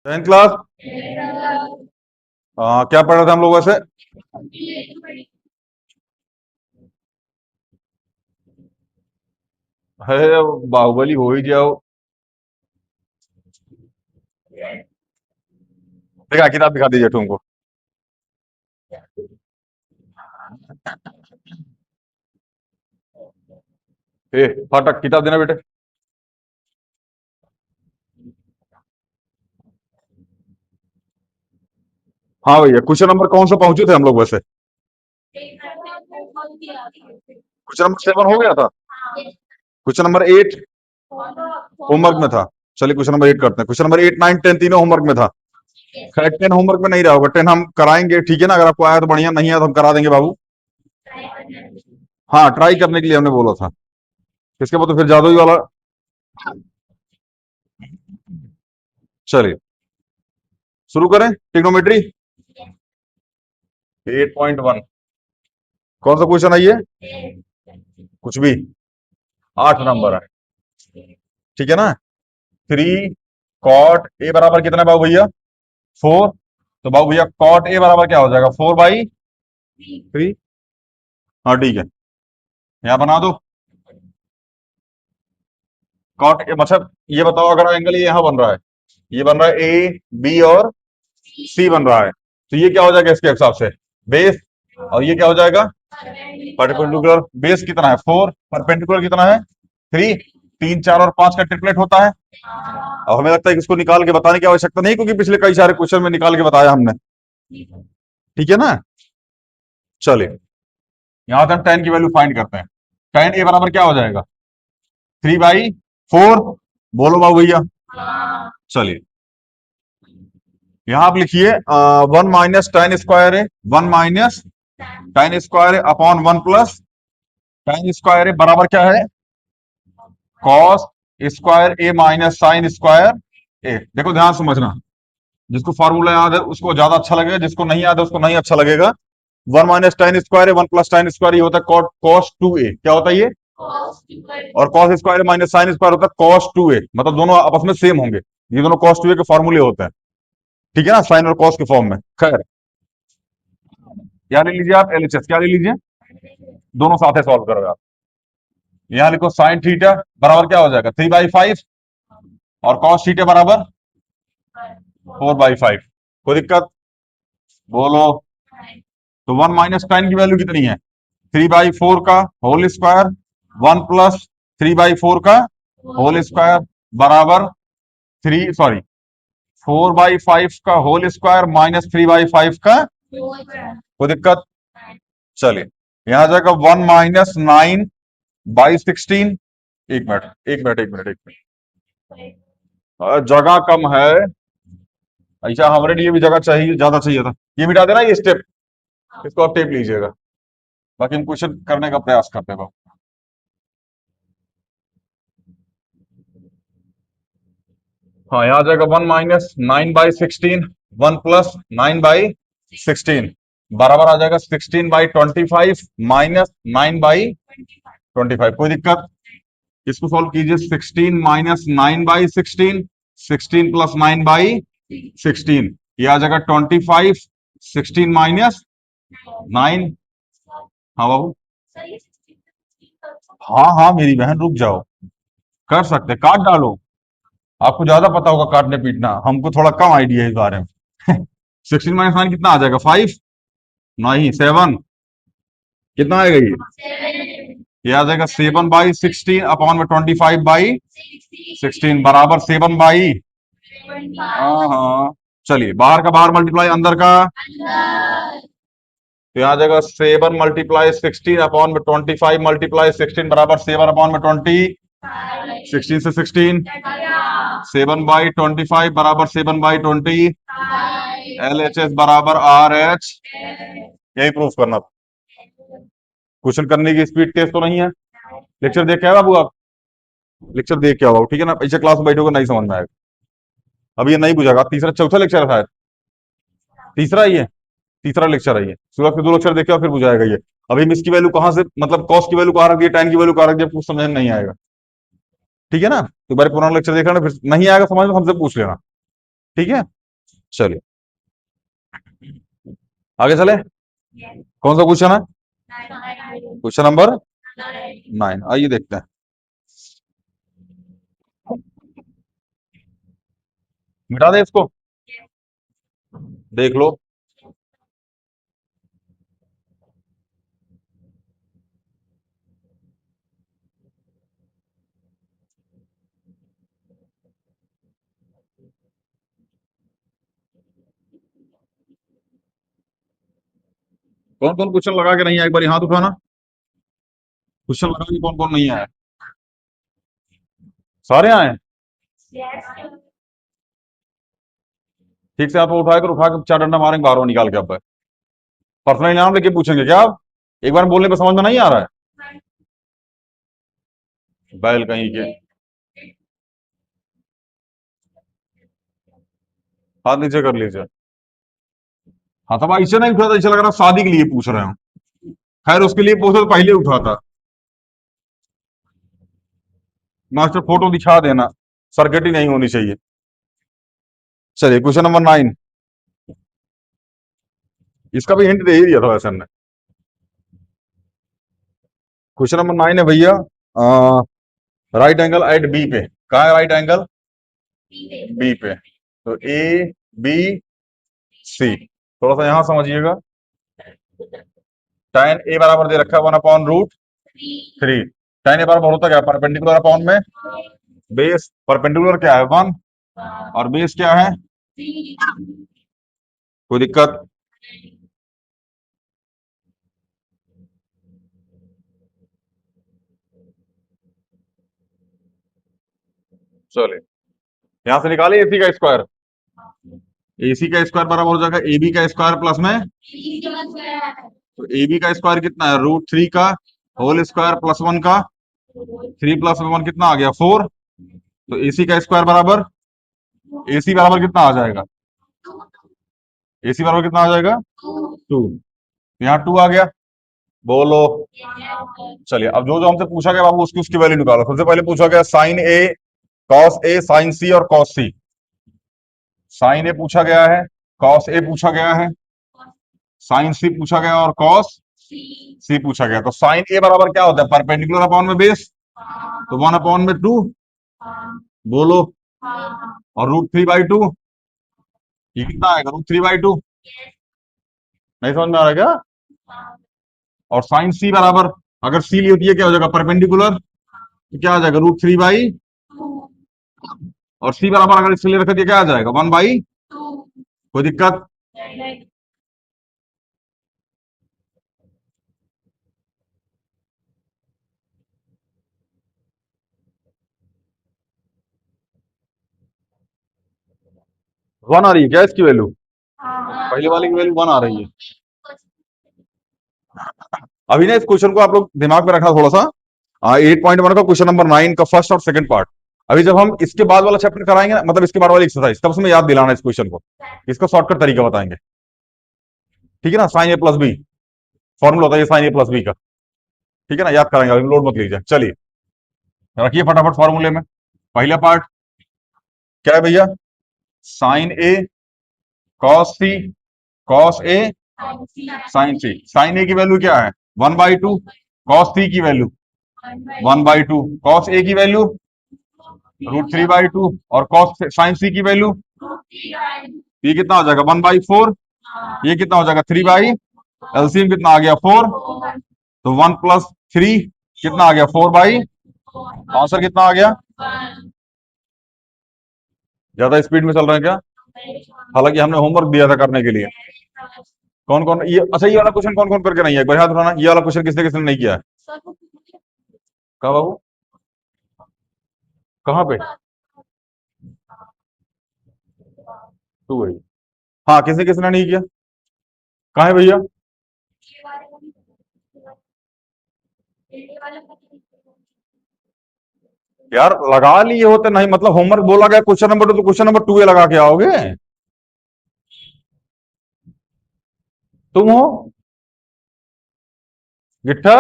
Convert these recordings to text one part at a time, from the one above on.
Tenth class. क्या पढ़ रहे थे हम लोग वैसे? है, बाहुबली हो ही जाओ। देखा किताब दिखा दीजिए तुमको। ए फाटक किताब देना बेटे। हाँ भैया, क्वेश्चन नंबर कौन सा पहुंचे थे हम लोग वैसे? क्वेश्चन नंबर 7 हो गया था। क्वेश्चन नंबर 8 होमवर्क में था। चलिए क्वेश्चन नंबर 8 करते हैं। क्वेश्चन नंबर 8, 9, 10 तीनों होमवर्क में था। खैर 10 होमवर्क में नहीं रहा होगा, 10 हम कराएंगे, ठीक है ना? अगर आपको आया तो बढ़िया, नहीं आया तो हम करा देंगे बाबू। हाँ, ट्राई करने के लिए हमने बोला था। इसके बाद तो फिर जादुई वाला। चलिए शुरू करें। ट्रिग्नोमेट्री 8.1। कौन सा क्वेश्चन है ये? कुछ भी। 8 नंबर है, ठीक है ना? 3 cot a बराबर कितना है बाबू भैया? 4। तो बाबू भैया cot a बराबर क्या हो जाएगा? 4/3। हाँ ठीक है, यहाँ बना दो। cot a मतलब ये बताओ, अगर एंगल ये यहाँ बन रहा है, ये बन रहा है ए बी और सी बन रहा है, तो ये क्या हो जाएगा इसके हिसाब से? बेस। और ये क्या हो जाएगा? परपेंडिकुलर। बेस कितना है? 4। परपेंडिकुलर कितना है? 3। 3, 4 और 5 का ट्रिपलेट होता है। अब हमें लगता है कि इसको निकाल के बताने की आवश्यकता नहीं, क्योंकि पिछले कई सारे क्वेश्चन में निकाल के बताया हमने। ठीक है ना? चलिए यहां से हम tan की वैल्यू फाइंड करते हैं। tan a बराबर क्या हो जाएगा? 3/4। बोलो बाबू भैया। चलिए यहां आप लिखिए 1 - tan² है। 1 - tan² अपॉन 1 प्लस tan² बराबर क्या है? cos² a - sin²a। देखो ध्यान समझना, जिसको फॉर्मूला याद है उसको ज्यादा अच्छा लगेगा, जिसको नहीं याद है उसको नहीं अच्छा लगेगा। 1 - tan² है, 1 + tan² ये होता है cos 2a। क्या होता है ये? और cos² - sin² होता है cos 2a, मतलब दोनों आपस में सेम होंगे। ये दोनों cos 2a के फॉर्मूले होते हैं, ठीक है ना? साइन और कॉस के फॉर्म में। खैर क्या ले लीजिए आप? एलएचएस क्या ले लीजिए? दोनों साथ है, सॉल्व करो आप। यहां लिखो साइन थीटा बराबर क्या हो जाएगा? 3/5। और कॉस थीटा बराबर 4/5। कोई दिक्कत? बोलो। तो 1 - tan की वैल्यू कितनी है? 3/4 का होल स्क्वायर, 1 + 3/4 का होल स्क्वायर बराबर 4/5 का होल स्क्वायर माइनस 3/5 का। कोई दिक्कत? चलिए यहां जाएगा 1 - 9/16। एक मिनट, एक मिनट, एक मिनट, एक मिनट। जगह कम है। अच्छा, हमारे लिए भी जगह चाहिए, ज्यादा चाहिए था। ये मिटा देना ये स्टेप, इसको आप टेप लीजिएगा। बाकी हम क्वेश्चन करने का प्रयास करते हैं। हाँ, यहाँ आ जाएगा 1 - 9/16। 1 + 9/16 बराबर आ जाएगा 16/25 माइनस 9/25। कोई दिक्कत? इसको सॉल्व कीजिए। 16 - 9/16, 16 + 9/16, ये आ जाएगा 25। 16 - 9। हाँ बाबू। हाँ हाँ मेरी बहन रुक जाओ, कर सकते, काट डालो। आपको ज्यादा पता होगा काटने पीटना, हमको थोड़ा कम आइडिया है इस बारे में। 16 - 9 कितना आ जाएगा? 5? नहीं, 7। कितना आएगा ये आ जाएगा 7/16 अपॉन में 25/16 बराबर 7 हाँ हाँ। चलिए बाहर का बाहर मल्टीप्लाई, अंदर का तो यहाँ आ जाएगा 7 × 16 अपॉन में 25 × 16 बराबर 7/20। 16 से 16, 7/25 बराबर 7/20। LHS बराबर RH। यही प्रूफ करना था। क्वेश्चन करने की स्पीड तेज तो नहीं है? लेक्चर देख के आए बाबू आप? लेक्चर देख के आओ, ठीक है ना? पीछे क्लास में बैठोगे नहीं समझ में आएगा। अब ये नहीं बुझागा। तीसरा चौथा लेक्चर है शायद, तीसरा ही है। तीसरा लेक्चर है ये। शुरुआत के 2 लेक्चर देखे और फिर बुझाएगा ये। अभी हम इसकी वैल्यू कहाँ से, मतलब कॉस की वैल्यू कहाँ रख दी, tan की वैल्यू कहाँ रख दी, कुछ समझ में नहीं आएगा। ठीक है ना? तो बार पुराना लेक्चर देख लेना, फिर नहीं आएगा समझ में हमसे पूछ लेना। ठीक है? चलिए आगे चले। कौन सा क्वेश्चन है? क्वेश्चन नंबर 9, आइए देखते हैं। मिटा दे इसको, देख लो। कौन कौन क्वेश्चन लगा के नहीं आया, एक बार हाथ उठाना। क्वेश्चन लगा के कौन कौन नहीं आया? सारे आए हैं? ठीक से आप उठा कर उठा के 4 डंडा मारेंगे बाहर निकाल के। अब पर्सनल नाम लेके पूछेंगे क्या आप? एक बार बोलने पे समझ में नहीं आ रहा है? बैल कहीं के। हाथ नीचे कर लीजिए। हाँ तो भाई, इससे नहीं उठा था, इसे लग रहा शादी के लिए पूछ रहे हो। खैर उसके लिए पूछो तो पहले उठा था। मास्टर फोटो दिखा देना, सर्किट ही नहीं होनी चाहिए। चलिए क्वेश्चन नंबर 9। इसका भी हिंट दे ही दिया था वैसे ने। क्वेश्चन नंबर 9 है भैया, राइट एंगल एट बी पे। कहा है राइट एंगल? बी पे। तो ए बी सी, थोड़ा सा यहां समझिएगा। tan ए बराबर दे रखा है 1/√3। tan ए बराबर होता क्या है? परपेंडिकुलर अपॉन में बेस। परपेंडिकुलर क्या है? 1, और बेस क्या है? कोई दिक्कत? चलिए यहां से निकालिए एसी का स्क्वायर। एसी का स्क्वायर बराबर हो जाएगा ए बी का स्क्वायर प्लस में, तो ए बी का स्क्वायर कितना है? √3 का होल स्क्वायर प्लस 1 का। 3 प्लस 1 कितना आ गया? 4। तो एसी का स्क्वायर बराबर, एसी बराबर कितना आ जाएगा? एसी बराबर कितना आ जाएगा? 2। यहाँ 2 आ गया। बोलो। चलिए अब जो जो हमसे पूछा गया बाबू, उसकी उसकी वैल्यू निकालो। सबसे पहले पूछा गया sign A cos A sign सी और कॉस सी। साइन ए पूछा गया है, कॉस ए पूछा गया है, साइन सी पूछा गया और कॉस सी पूछा गया। तो साइन ए बराबर क्या होता है? परपेंडिकुलर अपॉन में बेस, तो 1/2। बोलो। और √3/2, ये कितना आएगा? √3/2। नहीं समझ में आ रहा क्या? और साइन सी बराबर, अगर सी ली होती है क्या हो जाएगा? परपेंडिकुलर, तो क्या आ जाएगा? √3/, और सी बराबर अगर इसके लिए रख दिया क्या आ जाएगा? 1/। कोई दिक्कत? 1 आ रही है क्या इसकी वैल्यू? पहले वाले की वैल्यू 1 आ रही है। अभी ना इस क्वेश्चन को आप लोग दिमाग में रखना थोड़ा सा। 8.1 का क्वेश्चन नंबर 9 का फर्स्ट और सेकंड पार्ट। अभी जब हम इसके बाद वाला चैप्टर कराएंगे ना, मतलब इसके बाद वाली एक्सरसाइज, तब उसमें याद दिलाना इस क्वेश्चन को। इसका शॉर्टकट तरीका बताएंगे, ठीक है ना? साइन ए प्लस बी फॉर्मूला होता है साइन ए प्लस बी का, ठीक है ना? याद कराएंगे, अभी लोड मत लीजिए। चलिए रखिए फटाफट फॉर्मूले में। पहला पार्ट क्या है भैया? Sign A cos C, cos A sign C. Sign ए की वैल्यू क्या है? 1/2। कॉस सी की वैल्यू 1/2। कॉस ए की वैल्यू √3/2। और कॉस साइन सी की वैल्यू, ये कितना हो जाएगा? 1/4। ये कितना हो जाएगा? 3/। एलसीएम कितना आ गया? 4। तो 1 + 3 कितना आ गया? 4/। आंसर कितना आ गया? ज्यादा स्पीड में चल रहे हैं क्या? हालांकि हमने होमवर्क दिया था करने के लिए। कौन कौन ये, अच्छा ये वाला क्वेश्चन कौन कौन करके नहीं है? एक बार हाथ उठाना, ये वाला क्वेश्चन किसने किसने नहीं किया है? कहा बाबू? कहाँ पे? 2 है। हाँ, किसने किसने नहीं किया? कहाँ है भैया? यार लगा लिए होते नहीं, मतलब होमवर्क बोला गया क्वेश्चन नंबर 2 तो क्वेश्चन नंबर 2 लगा के आओगे? तुम हो गिट्ठा?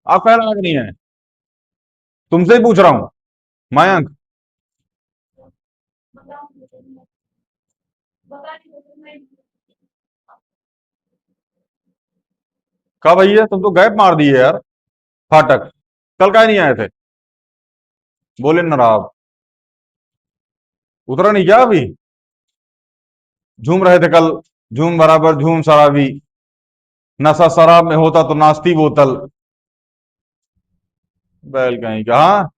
आप कह लगा के नहीं है? तुमसे ही पूछ रहा हूं। मयंक, कब भैया, तुम तो गैप मार दिए यार। फाटक, कल का नहीं आए थे? बोले न आप, उतरा नहीं क्या अभी? झूम रहे थे कल, झूम बराबर झूम शराबी, नशा शराब में होता तो नाश्ती बोतल। बैल कहीं का, हाँ।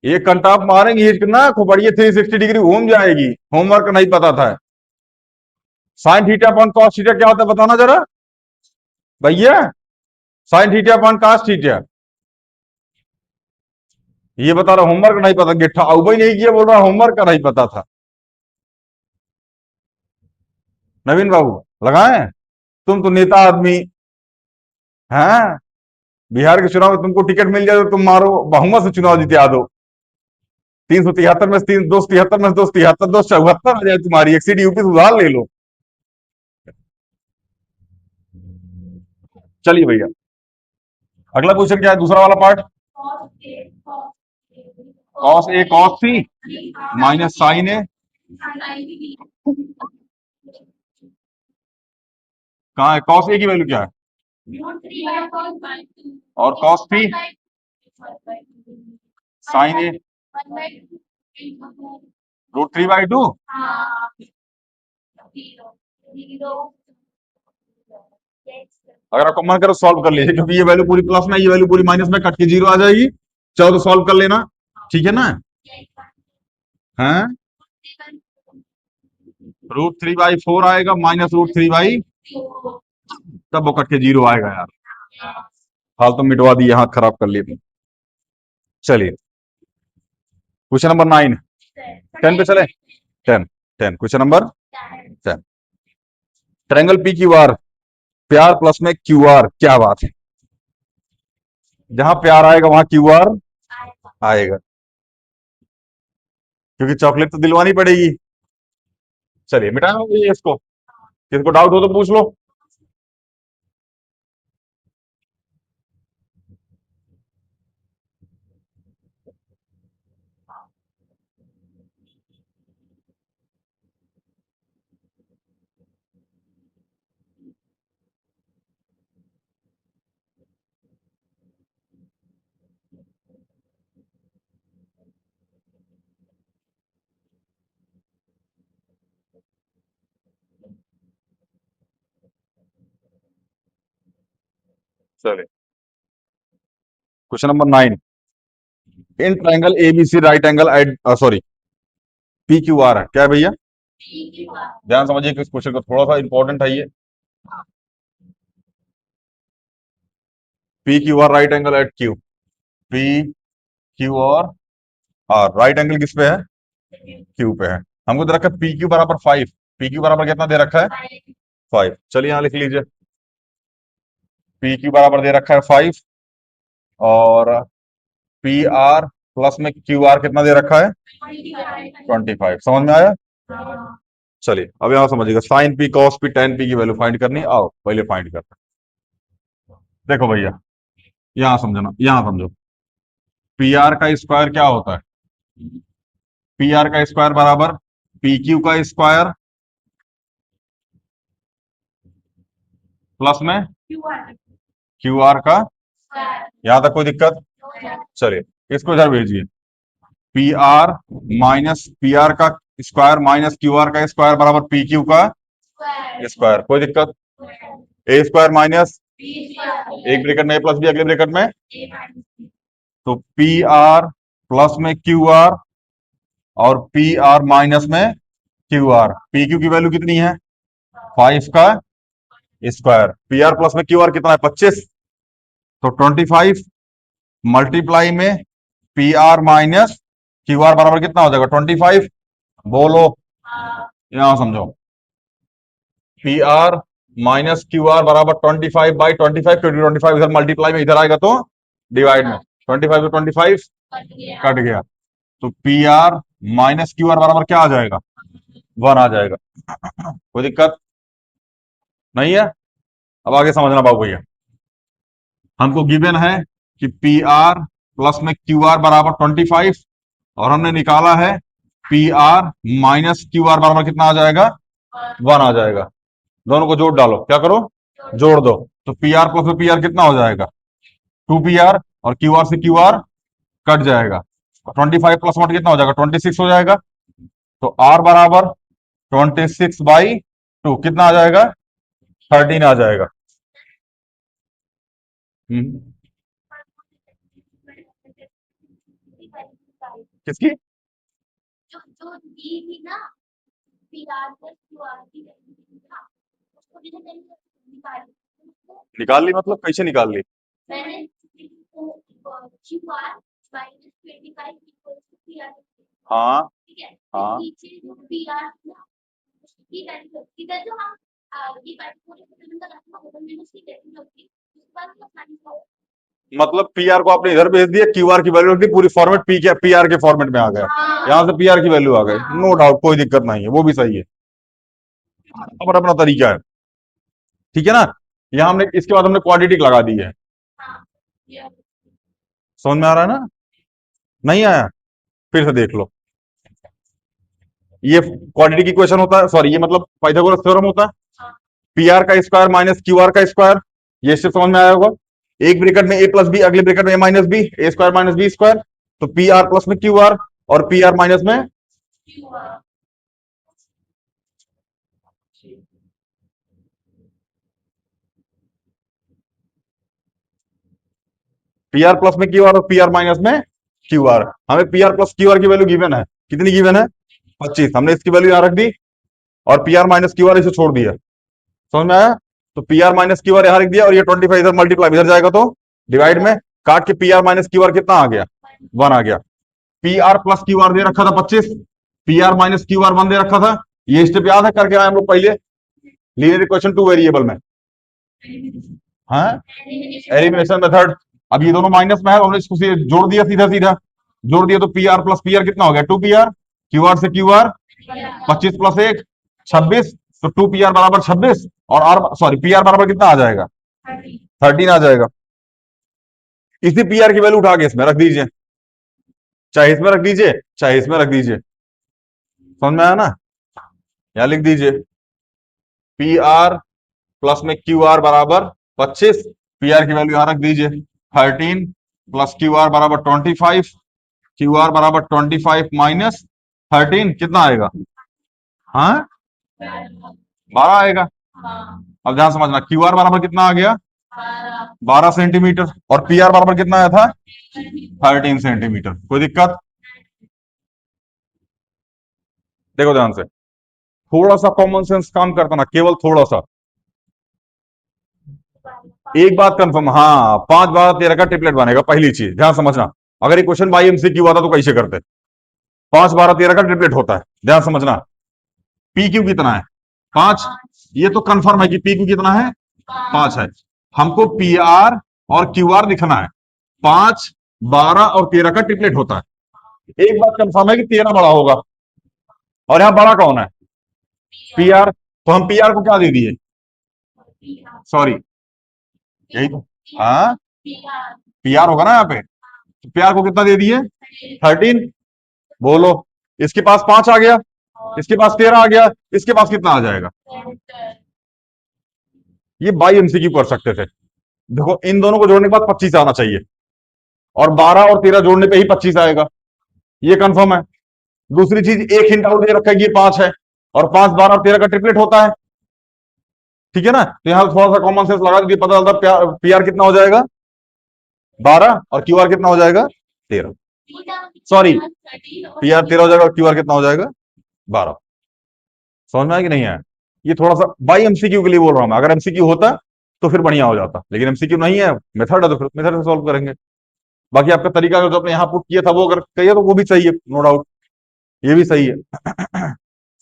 एक घंटा आप मारेंगे हिचक ना, खोपड़िए 360 डिग्री घूम जाएगी। होमवर्क नहीं पता था? Sine theta upon cos theta क्या होता है बताना जरा भैया। Sine theta upon cos theta, ये बता रहा होमवर्क नहीं पता, गिट्ठा उबई नहीं किया, बोल रहा होमवर्क का नहीं पता था। नवीन बाबू लगाए, तुम तो नेता आदमी हैं। बिहार के चुनाव में तुमको टिकट मिल जाए तो तुम मारो बहुमत से चुनाव जिता दो। 373 में से 273 में से 273, 274 आ जाए तुम्हारी, एक सीट यूपी से उधार ले लो। चलिए भैया, अगला क्वेश्चन क्या है, दूसरा वाला part. Cos A cos C minus sign ए, कहाँ है कॉस ए की वैल्यू क्या है? और कॉस थ्री साइन ए √3/2। अगर आपको मन करो सॉल्व कर लीजिए, क्योंकि ये वैल्यू पूरी प्लस में, ये वैल्यू पूरी माइनस में, कट के जीरो आ जाएगी। चाहो तो सॉल्व कर लेना, ठीक है ना? हैं, √3/4 आएगा माइनस √3, तब वो कट के जीरो आएगा यार। हाल तो मिटवा दिए, हाथ खराब कर लिए तुम। चलिए क्वेश्चन नंबर 9, 10 पे चले। 10, 10 question number 10। Triangle P Q are, प्यार प्लस में क्यू आर, क्या बात है? जहां प्यार आएगा वहां क्यू आर आएगा, क्योंकि चॉकलेट तो दिलवानी पड़ेगी। चलिए मिटाएंगे इसको, किसको डाउट हो तो पूछ लो। चलिए question number 9, in triangle ABC right angle at, sorry, P Q R है क्या है भैया? ध्यान समझिए कि इस क्वेश्चन को, थोड़ा सा इंपॉर्टेंट है ये। P Q R right angle at Q, P Q और आर राइट एंगल किस पे है? क्यू पे है। हमको दे रखा है पी क्यू बराबर 5, पी क्यू बराबर कितना दे रखा है? 5। चलिए यहां लिख लीजिए, पी क्यू बराबर दे रखा है 5, और पी आर प्लस में क्यू आर कितना दे रखा है? 25। समझ में आया? चलिए अब यहां समझिएगा, sine P cos P tan P की वैल्यू फाइंड करनी, आओ पहले फाइंड करते हैं। देखो भैया, यहां समझना, यहां समझो, पी आर का स्क्वायर क्या होता है? पी आर का स्क्वायर बराबर पी क्यू का स्क्वायर प्लस में क्यू आर का। यहां तक कोई दिक्कत? चलिए इसको इधर भेजिए, P R minus P R का स्क्वायर माइनस क्यू आर का स्क्वायर बराबर पी क्यू का स्क्वायर, कोई दिक्कत? ए स्क्वायर माइनस, एक ब्रैकेट में ए प्लस बी, अगले ब्रैकेट में, तो पी आर प्लस में क्यू आर और पी आर माइनस में क्यू आर। पी क्यू की वैल्यू कितनी है? 5 का स्क्वायर। पी आर प्लस में क्यू आर कितना है? 25, तो 25 मल्टीप्लाई में P R minus Q are बराबर कितना हो जाएगा? 25। बोलो, यहां समझो, P R minus Q are बराबर 25/25, क्योंकि 25 इधर मल्टीप्लाई में, इधर आएगा तो डिवाइड में, 25 to 25 कट गया, तो P R minus Q are बराबर क्या आ जाएगा? 1 आ जाएगा। कोई दिक्कत नहीं है? अब आगे समझना बाबू भैया, हमको गिवन है कि पी आर प्लस में क्यू आर बराबर 25, और हमने निकाला है P R minus Q are बराबर कितना आ जाएगा? 1 आ जाएगा। दोनों को जोड़ डालो, क्या करो? जोड़ दो। तो P R plus P R कितना हो जाएगा? 2 पी आर, और क्यू आर से क्यू आर कट जाएगा। 25 + 1 कितना हो जाएगा? 26 हो जाएगा। तो आर बराबर 26/2 कितना आ जाएगा? 13 आ जाएगा। हम्म। किसकी? निकाल ली मतलब कैसे निकाल ली? हाँ हाँ। मतलब पी आर को आपने इधर भेज दिया, क्यू आर की वैल्यू रख दी, पूरी फॉर्मेट पी आर के फॉर्मेट में आ गया। यहाँ से पी आर की वैल्यू आ गई, नो डाउट, कोई दिक्कत नहीं है, वो भी सही है। अपना अपना तरीका है, ठीक है ना। यहाँ हमने इसके बाद हमने क्वाड्रेटिक लगा दी है। समझ में आ रहा है ना? नहीं आया? फिर से देख लो। ये क्वाड्रेटिक इक्वेशन होता है, सॉरी, ये मतलब पाइथागोरस थ्योरम होता है। पी आर का स्क्वायर माइनस क्यू आर का स्क्वायर, ये स्टेप समझ में आया होगा। एक ब्रैकेट में ए प्लस बी, अगले ब्रैकेट में ए माइनस बी, ए स्क्वायर माइनस बी स्क्वायर। तो पी आर प्लस में क्यू आर, और पी आर माइनस में पी आर प्लस में क्यू आर, और पी आर माइनस में क्यू आर। हमें P R plus Q are की वैल्यू गिवन है, कितनी गिवन है? 25। हमने इसकी वैल्यू यहां रख दी, और P R minus Q are इसे छोड़ दिया। समझ में आया? तो P R minus Q are यहां रख दिया, और ये 25 इधर मल्टीप्लाई इधर जाएगा, तो डिवाइड में काट के P R minus Q R कितना आ गया? 1 आ गया। P R plus Q R दे रखा था 25, P R minus Q R 1 दे रखा था। ये स्टेप याद है, करके आए हम लोग पहले लीनियर इक्वेशन 2 वेरिएबल में। हाँ, एलिमिनेशन मेथड। अब ये दोनों माइनस में है, हमने इसको जोड़ दिया, सीधा सीधा जोड़ दिया, तो P R plus P R कितना हो गया? 2 पी आर, क्यू आर से क्यू आर 25 + 1 26। तो 2 पी आर बराबर 26, और आर सॉरी पी आर बराबर कितना आ जाएगा? 13 आ जाएगा। इसी पी आर की वैल्यू उठा के इसमें रख दीजिए, चाहे इसमें रख दीजिए चाहे इसमें रख दीजिए। समझ में आया ना? यहां लिख दीजिए पी आर प्लस में क्यू आर बराबर 25, पी आर की वैल्यू यहां रख दीजिए 13, प्लस क्यू आर बराबर 25, क्यू आर बराबर 25 माइनस 13 कितना आएगा? हाँ, 12 आएगा। अब ध्यान समझना, क्यू आर बराबर कितना आ गया? 12 सेंटीमीटर, और पी आर बराबर कितना आया था? 13 सेंटीमीटर। कोई दिक्कत? देखो ध्यान से, थोड़ा सा कॉमन सेंस काम करता ना, केवल थोड़ा सा। एक बात कंफर्म, हाँ, 5 12 13 का ट्रिपलेट बनेगा, पहली चीज ध्यान समझना। अगर ये क्वेश्चन बाई एमसीक्यू आता तो कैसे करते? 5 12 13 का ट्रिपलेट होता है, ध्यान समझना। पी क्यू कितना है? 5। ये तो कंफर्म है कि पी क्यू कितना है? 5 है। हमको पी आर और क्यू आर लिखना है। 5 12 और 13 का ट्रिपलेट होता है। एक बात कंफर्म है कि 13 बड़ा होगा, और यहां बड़ा कौन है? P R. तो हम पी आर को क्या दे दिए? सॉरी, यही तो, हाँ, पी आर होगा ना यहाँ पे। तो पी आर को कितना दे दिए? 13। बोलो, इसके पास 5 आ गया, इसके पास 13 आ गया, इसके पास कितना आ जाएगा? ये बाई एमसीक्यू कर सकते थे। देखो, इन दोनों को जोड़ने के बाद 25 आना चाहिए, और 12 और 13 जोड़ने पे ही 25 आएगा, ये कंफर्म है। दूसरी चीज, एक हिंट आउट दे रखा है, ये 5 है, और 5 12 और 13 का ट्रिपलेट होता है, ठीक है ना। तो यहां थोड़ा सा कॉमन सेंस लगा दीजिए, पता चलता पी आर कितना हो जाएगा? 12, और क्यू आर कितना हो जाएगा? 13। सॉरी, पी आर 13 हो जाएगा, और क्यू आर कितना हो जाएगा? 12। समझ में आया कि नहीं आया? ये थोड़ा सा बाई एमसीक्यू के लिए बोल रहा हूं मैं, अगर एमसीक्यू होता तो फिर बढ़िया हो जाता, लेकिन एमसीक्यू नहीं है, मेथड है, तो फिर मेथड से सॉल्व करेंगे। बाकी आपका तरीका अगर जो आपने यहाँ पुट किया था वो अगर कहिए तो वो भी सही है, नो डाउट, ये भी सही है।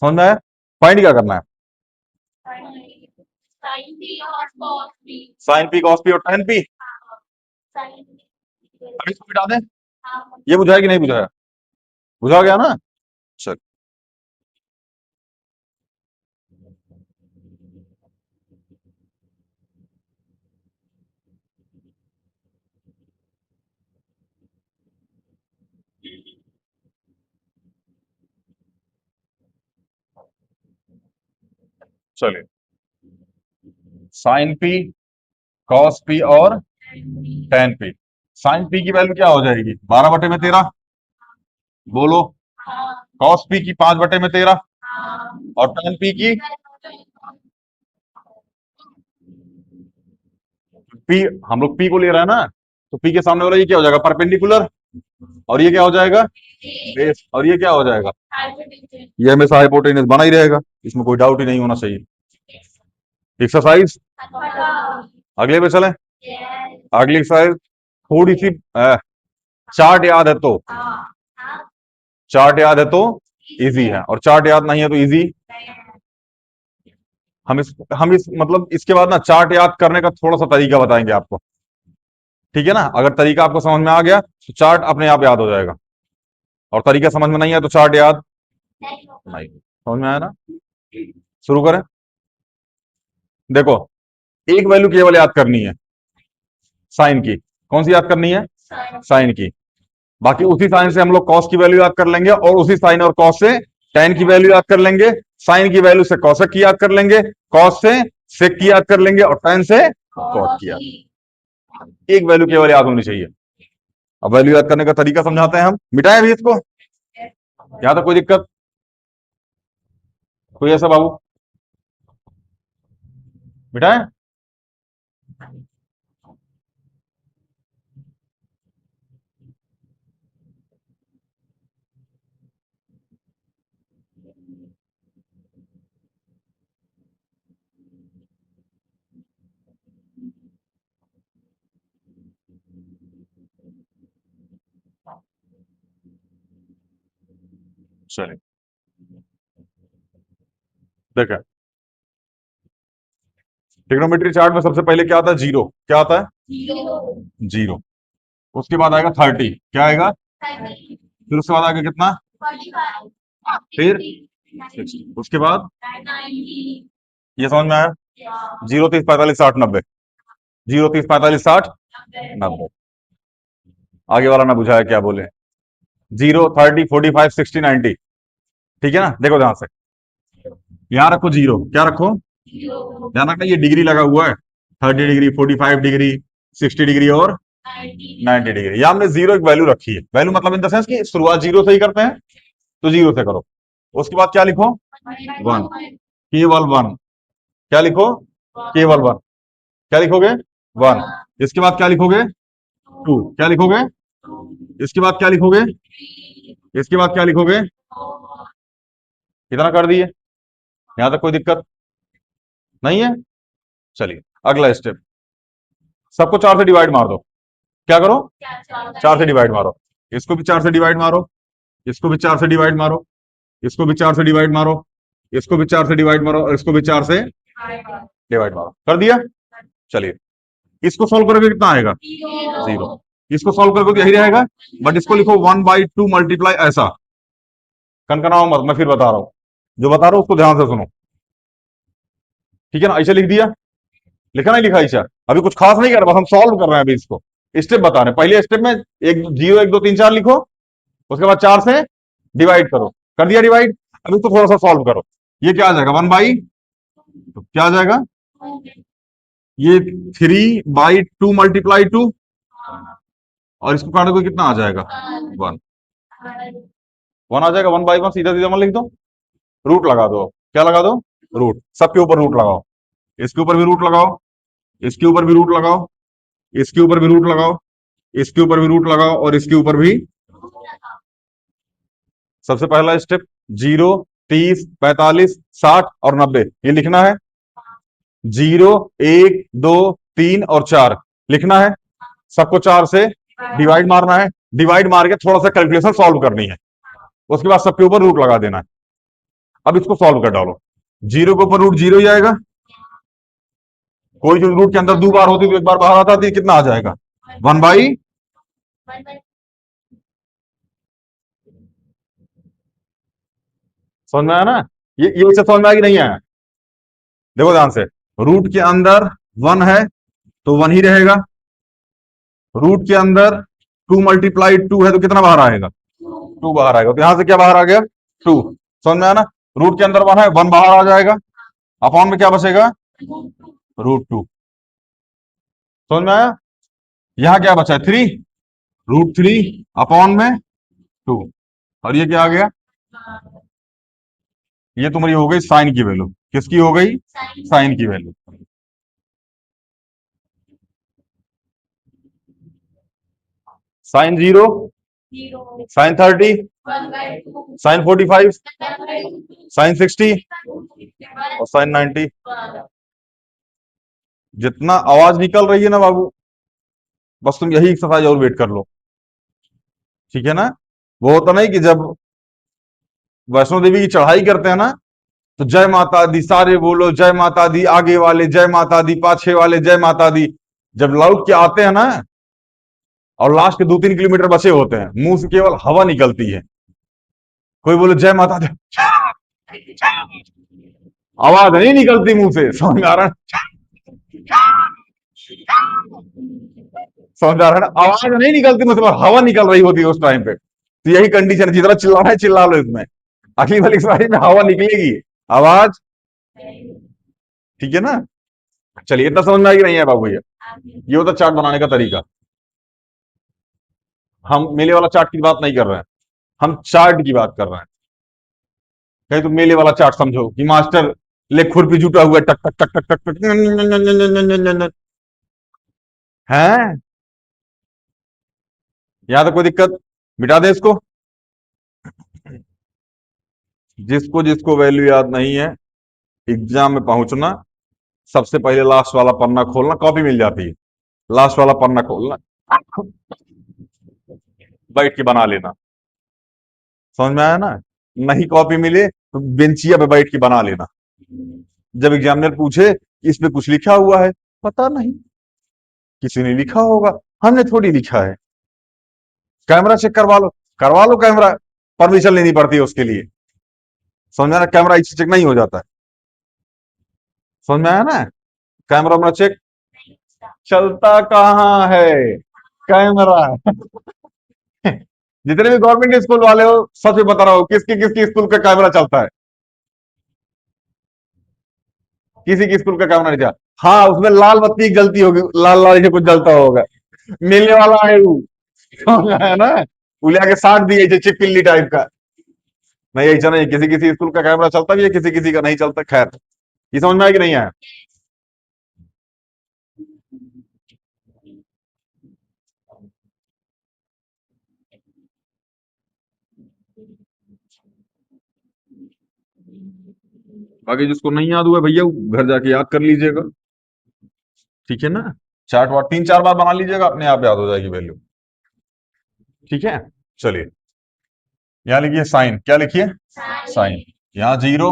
समझ में आया? फाइंड क्या करना है? साइन पी कॉस पी और टेन पी। अब इसको मिटा दें। ये बुझाया कि नहीं बुझाया? बुझा गया ना? चल। चलिए, साइन पी, कॉस पी और टेन पी। साइन पी की वैल्यू क्या हो जाएगी? 12/13। बोलो। कॉस पी की 5/13। और टेन पी की पी, हम लोग पी को ले रहे हैं ना, तो पी के सामने वाला ये क्या हो जाएगा? परपेंडिकुलर। और ये क्या हो जाएगा? बेस। और ये क्या हो जाएगा? ये हमेशा हाइपोटेनस बना ही रहेगा, इसमें कोई डाउट ही नहीं होना चाहिए। एक्सरसाइज अगले पे चलें। अगली एक्सरसाइज थोड़ी सी चार्ट याद है तो, चार्ट याद है तो इजी है, और चार्ट याद नहीं है तो इजी। हम इस मतलब इसके बाद ना चार्ट याद करने का थोड़ा सा तरीका बताएंगे आपको, ठीक है ना? अगर तरीका आपको समझ में आ गया तो चार्ट अपने आप याद हो जाएगा, और तरीका समझ में नहीं है तो चार्ट याद नहीं। समझ में आया ना? शुरू करें। देखो, एक वैल्यू केवल याद करनी है, साइन की। कौन सी याद करनी है? साइन की। बाकी उसी साइन से हम लोग कॉस की वैल्यू याद कर लेंगे, और उसी साइन और कॉस से टेन की वैल्यू याद कर लेंगे। साइन की वैल्यू से कॉसेक की याद कर लेंगे, कॉस से सेक की याद कर लेंगे, और टेन से कॉट की याद। एक वैल्यू केवल याद होनी चाहिए। अब वैल्यू याद करने का तरीका समझाते हैं हम। मिटाएं भी इसको, यहां तक कोई दिक्कत? कोई ऐसा बाबू? मिटाएं। चलिए, देखें, ट्रिग्नोमेट्री चार्ट में सबसे पहले क्या आता है? जीरो। क्या आता है? जीरो। उसके बाद आएगा 30। क्या आएगा? फिर उसके बाद आएगा कितना? फिर 60। उसके बाद ये समझ में आया? 0, 30, 45, 60, 90। 0, 30, 45, 60, 90। आगे वाला ना बुझाया क्या बोले? 0, 30, 45, 60, 90। ठीक है ना? देखो ध्यान से, यहां रखो जीरो। क्या रखो? ध्यान रखना, ये डिग्री लगा हुआ है। 30 डिग्री, 45 डिग्री, 60 डिग्री और 90 डिग्री। यहां हमने जीरो एक वैल्यू रखी है। वैल्यू मतलब इन द सेंस कि शुरुआत जीरो से ही करते हैं, तो जीरो से करो। उसके बाद क्या लिखो? वन। केवल वन। क्या लिखो? केवल वन। क्या लिखोगे? वन। इसके बाद क्या लिखोगे? टू। क्या लिखोगे? इसके बाद क्या लिखोगे? इसके बाद क्या लिखोगे? कितना कर दिए? यहां तक कोई दिक्कत नहीं है? चलिए, अगला स्टेप, सबको चार से डिवाइड मार दो। क्या करो? चार से डिवाइड मारो। इसको भी चार से डिवाइड मारो, इसको भी चार से डिवाइड मारो, इसको भी चार से डिवाइड मारो, इसको भी चार से डिवाइड मारो, और इसको भी चार से डिवाइड मारो। कर दिया? चलिए, इसको सॉल्व करोगे कितना आएगा? जीरो। इसको सॉल्व करोगे तो यही रहेगा, बट इसको लिखो 1/2 मल्टीप्लाई ऐसा। कनकनाओ मत, मैं फिर बता रहा हूं, जो बता रहा हूं उसको ध्यान से सुनो, ठीक है ना? ऐसे लिख दिया? लिखा नहीं लिखा ऐसा? अभी कुछ खास नहीं कर रहा, बस हम सॉल्व कर रहे हैं अभी इसको। स्टेप बता रहे हैं। पहले स्टेप में एक 0, 1, 2, 3, 4 लिखो, उसके बाद चार से डिवाइड करो। कर दिया डिवाइड? अब इसको थोड़ा सा सॉल्व करो। ये क्या आ जाएगा? 1/, तो क्या आ जाएगा? ये 3/2 मल्टीप्लाई 2, और इसको काटोगे कितना आ जाएगा? 1। 1 आ जाएगा। 1/1 सीधा सीधा मन लिख दो, रूट लगा दो। क्या लगा दो? रूट। सबके ऊपर रूट लगाओ। इसके ऊपर भी रूट लगाओ, इसके ऊपर भी रूट लगाओ, इसके ऊपर भी रूट लगाओ, इसके ऊपर भी रूट लगाओ, और इसके ऊपर भी। सबसे पहला स्टेप, 0, 30, 45, 60 और 90 ये लिखना है। 0, 1, 2, 3 और 4 लिखना है। सबको चार से डिवाइड मारना है। डिवाइड मार के थोड़ा सा कैलकुलेशन सॉल्व करनी है, उसके बाद सबके ऊपर रूट लगा देना है। अब इसको सॉल्व कर डालो। 0 के ऊपर रूट 0 ही आएगा। कोई जो रूट के अंदर दो बार होती तो एक बार बाहर आता तो कितना आ जाएगा? 1/, समझ में आया ना? ये सब समझ में आया कि नहीं आया? देखो ध्यान से, रूट के अंदर 1 है तो 1 ही रहेगा। रूट के अंदर 2 × 2 है तो कितना बाहर आएगा? 2 बाहर आएगा। तो यहां से क्या बाहर आ गया? 2। समझ में आया ना? रूट के अंदर 1 है, 1 बाहर आ जाएगा। अपॉन में क्या बचेगा? √2। समझ में आया? यहां क्या बचा है? 3, √3 अपॉन में 2। और ये क्या आ गया? ये तुम्हारी हो गई साइन की वैल्यू। किसकी हो गई? साइन की value. Sine 0, sine 30, sine 45, sine 60 और साइन 90। जितना आवाज निकल रही है ना बाबू, बस तुम यही एक्सरसाइज और वेट कर लो। ठीक है ना? वो होता नहीं कि जब वैष्णो देवी की चढ़ाई करते हैं ना, तो जय माता दी सारे बोलो, जय माता दी, आगे वाले जय माता दी, पाछे वाले जय माता दी। जब लौट के आते हैं ना, और लास्ट के 2-3 किलोमीटर बचे होते हैं, मुंह से केवल हवा निकलती है। कोई बोले जय माता दी, आवाज नहीं निकलती मुंह से। समझ में आ रहा है? समझ आ रहा है ना? आवाज नहीं निकलती मुंह से, बस हवा निकल रही होती है उस टाइम पे। तो यही कंडीशन, जितना चिल्लाना है चिल्ला लो इसमें। अगली वाली एक्सरसाइज में हवा निकलेगी, आवाज। ठीक है ना? चलिए, इतना समझ में आ गया नहीं है बाबू भैया? ये होता चार्ट बनाने का तरीका। हम मेले वाला चार्ट की बात नहीं कर रहे हैं, हम चार्ट की बात कर रहे हैं। कहीं तुम मेले वाला चार्ट समझो कि मास्टर ले खुरपी जुटा हुआ है, टक टक टक टक टक टक है। यहां तक कोई दिक्कत? मिटा दे इसको। जिसको जिसको वैल्यू याद नहीं है, एग्जाम में पहुंचना, सबसे पहले लास्ट वाला पन्ना खोलना, कॉपी मिल जाती है। लास्ट वाला पन्ना खोलना, बैठ के बना लेना। समझ में आया ना? नहीं कॉपी मिले तो बेंचिया पे बैठ के बना लेना। जब एग्जामिनर पूछे इस पे कुछ लिखा हुआ है, पता नहीं, किसी ने लिखा होगा, हमने थोड़ी लिखा है। कैमरा चेक करवा लो, करवा लो कैमरा, परमिशन लेनी पड़ती है उसके लिए। समझ में आया ना? कैमरा इससे चेक नहीं हो जाता है। समझ में आया ना? कैमरा में चेक चलता कहाँ है? कैमरा। जितने भी गवर्नमेंट स्कूल वाले हो, सच में बता रहा हूं, किसकी किसकी स्कूल का कैमरा चलता है? किसी की स्कूल का कैमरा नहीं चलता। हाँ, उसमें लाल बत्ती जलती होगी, लाल लाल से कुछ जलता होगा। मिलने वाला है वो। समझ में आया ना? वो ले आके साट दिए चिपकिल्ली टाइप का। नहीं, ऐसा नहीं, किसी किसी स्कूल का कैमरा चलता भी है, किसी किसी का नहीं चलता। खैर, ये समझ में आया कि नहीं आया? बाकी जिसको नहीं याद हुआ भैया, वो घर जाके याद कर लीजिएगा। ठीक है ना? चार्ट वार्ट 3-4 बार बना लीजिएगा, अपने आप याद हो जाएगी वैल्यू। ठीक है? चलिए, यहां लिखिए साइन। क्या लिखिए? साइन। यहाँ 0,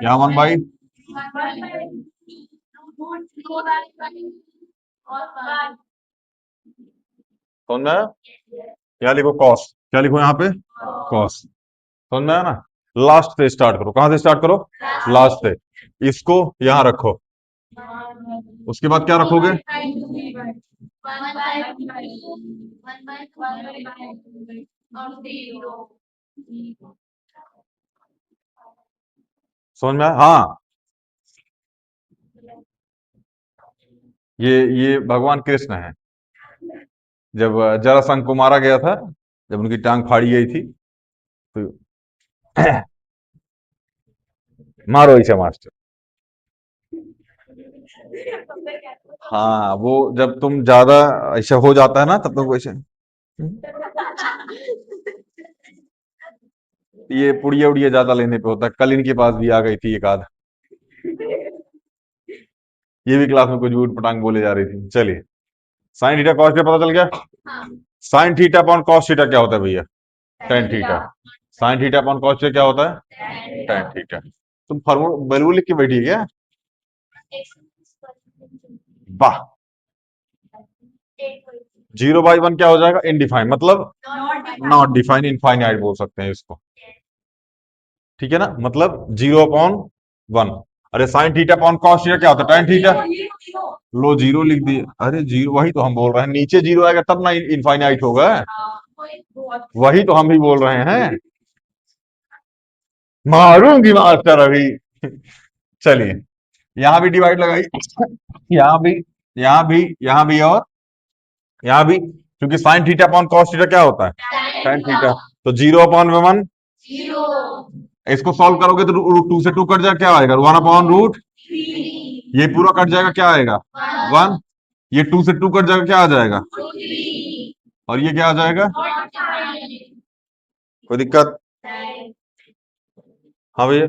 यहाँ 1/, समझ में आया? क्या लिखो? कॉस। क्या लिखो यहाँ पे? कॉस। समझ में आया ना? लास्ट से स्टार्ट करो। कहां से स्टार्ट करो? लास्ट से। इसको यहां रखो। उसके बाद क्या रखोगे? समझ में आया? हाँ, ये भगवान कृष्ण है। जब जरासंध को मारा गया था, जब उनकी टांग फाड़ी गई थी, तो मारो इसे मास्टर। हाँ, वो जब तुम ज्यादा ऐसा हो जाता है ना, तब तुम वैसे ये पुड़िया उड़िया ज्यादा लेने पे होता है। कल इनके पास भी आ गई थी एक आध, ये भी क्लास में कुछ ऊट पटांग बोले जा रही थी। चलिए, साइन थीटा कॉस थीटा पता चल गया। Sine theta upon cos theta क्या होता है भैया? Tan theta. Sine theta upon cos theta क्या होता है? Tan theta. तुम फॉर्मूला वैल्यू लिख के बैठी है क्या? वाह। 0/1 क्या हो जाएगा? इनडिफाइन, मतलब नॉट डिफाइन, इनफाइनाइट बोल सकते हैं इसको। ठीक है ना? मतलब 0/1। अरे sine theta upon cos theta क्या होता है? Tan theta. लो, 0 लिख दिए। अरे जीरो, वही तो हम बोल रहे हैं, नीचे 0 आएगा तब ना इनफाइनाइट होगा। वही तो हम भी बोल रहे हैं। मारूंगी मास्टर अभी। चलिए, यहां भी डिवाइड लगाइए, यहां भी, यहां भी, यहां भी, और यहां भी, क्योंकि sine theta upon cos theta क्या होता है, साइन थीटा। तो 0/1, इसको सॉल्व करोगे तो रूट 2 से 2 कट जाएगा, क्या आएगा, 1/रूट, ये पूरा कट जाएगा, क्या आएगा, 1, ये 2 से 2 कट जाएगा, क्या आ जाएगा, और ये क्या आ जाएगा, कोई दिक्कत, हाँ भैया,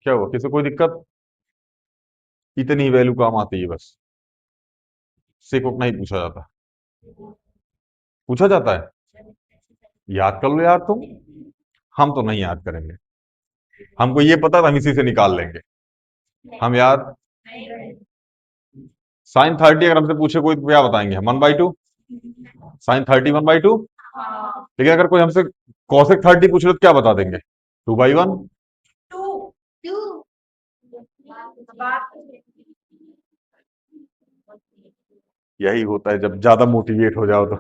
क्या हुआ, किसी कोई दिक्कत, इतनी वैल्यू काम आती है बस, सेक उतना ही पूछा जाता, पूछा जाता है, याद कर लो यार तुम, हम तो नहीं याद करेंगे, हमको ये पता था हम इसी से निकाल लेंगे, हम याद, साइन 30 अगर हमसे पूछे कोई तो क्या बताएंगे हम, 1/2, साइन 30 1/2, लेकिन अगर कोई हमसे कॉसेक 30 पूछ ले तो क्या बता देंगे, 2/1, यही होता है जब ज्यादा मोटिवेट हो जाओ तो,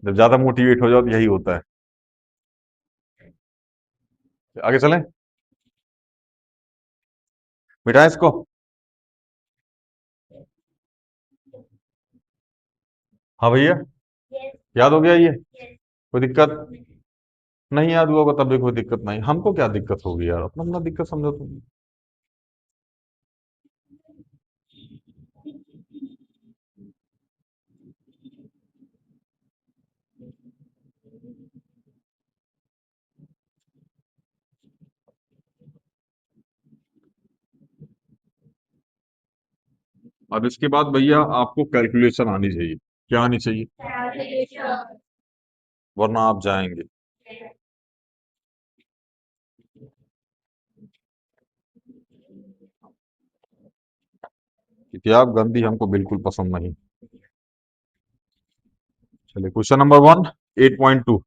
जब ज्यादा मोटिवेट हो जाओ तो यही होता है, आगे चलें, मिटाएं इसको, हाँ भैया, याद हो गया ये, कोई दिक्कत, नहीं याद हुआ होगा तब भी कोई दिक्कत नहीं, हमको क्या दिक्कत होगी यार, अपना अपना दिक्कत समझो तुम, अब इसके बाद भैया आपको कैलकुलेशन आनी चाहिए, क्या आनी चाहिए, वरना आप जाएंगे, किताब गंदी हमको बिल्कुल पसंद नहीं। चलिए question number 1, 8.2,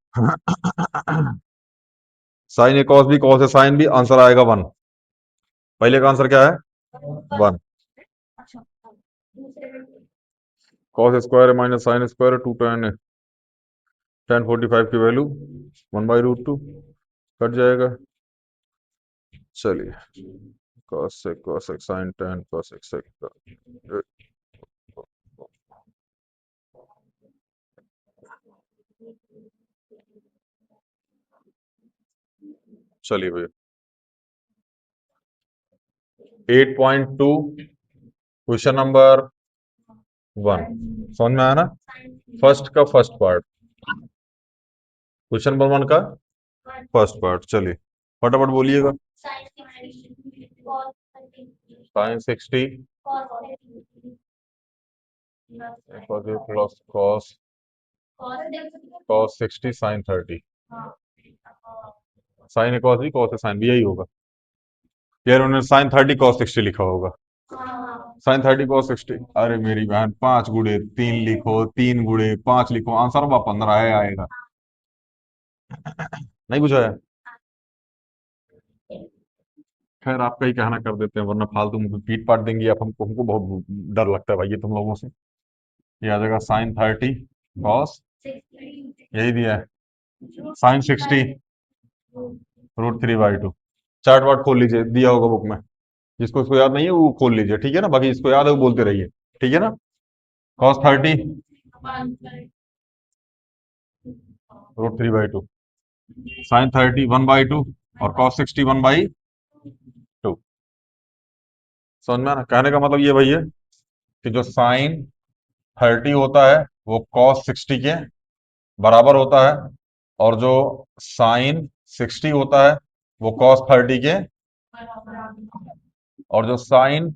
sign A cos B, cos A sine B, answer आएगा 1, पहले का आंसर क्या है, 1, cos square minus sine square 2 tan 45 की वैल्यू 1/√2 कट जाएगा, चलिए cos sec cos sec sin tan cos sec sec चलिए भैया 8.2 क्वेश्चन नंबर 1 समझ में आया ना, फर्स्ट का फर्स्ट पार्ट, क्वेश्चन नंबर 1 का फर्स्ट पार्ट, चलिए फटाफट बोलिएगा, sine 60 plus cos cos 60 sine 30, sine A cos B cos A sine B, यही होगा यार, उन्होंने साइन 30 कॉस 60 लिखा होगा, साइन 30 कॉस 60, अरे मेरी बहन 5 गुणे 3 लिखो, 3 गुणे 5 लिखो, आंसर 15 है आएगा, नहीं बुझा है, खैर आपका ही कहना कर देते हैं, वरना फालतू मुझे पीट पाट देंगी आप हमको, हमको बहुत डर लगता है भाई ये तुम लोगों से, ये आ जाएगा साइन 30 कॉस, यही दिया है, साइन 60 √3/2, चार्ट वार्ट खोल लीजिए, दिया होगा बुक में, जिसको इसको याद नहीं है वो खोल लीजिए, ठीक है ना, बाकी इसको याद है वो बोलते रहिए, ठीक है ना, कॉस 30 √3/2, साइन 30 1/2, और कॉस 60 1/2, समझ में आना, कहने का मतलब ये भई है कि जो साइन 30 होता है वो कॉस 60 के बराबर होता है, और जो साइन 60 होता है वो कॉस 30 के, और जो साइन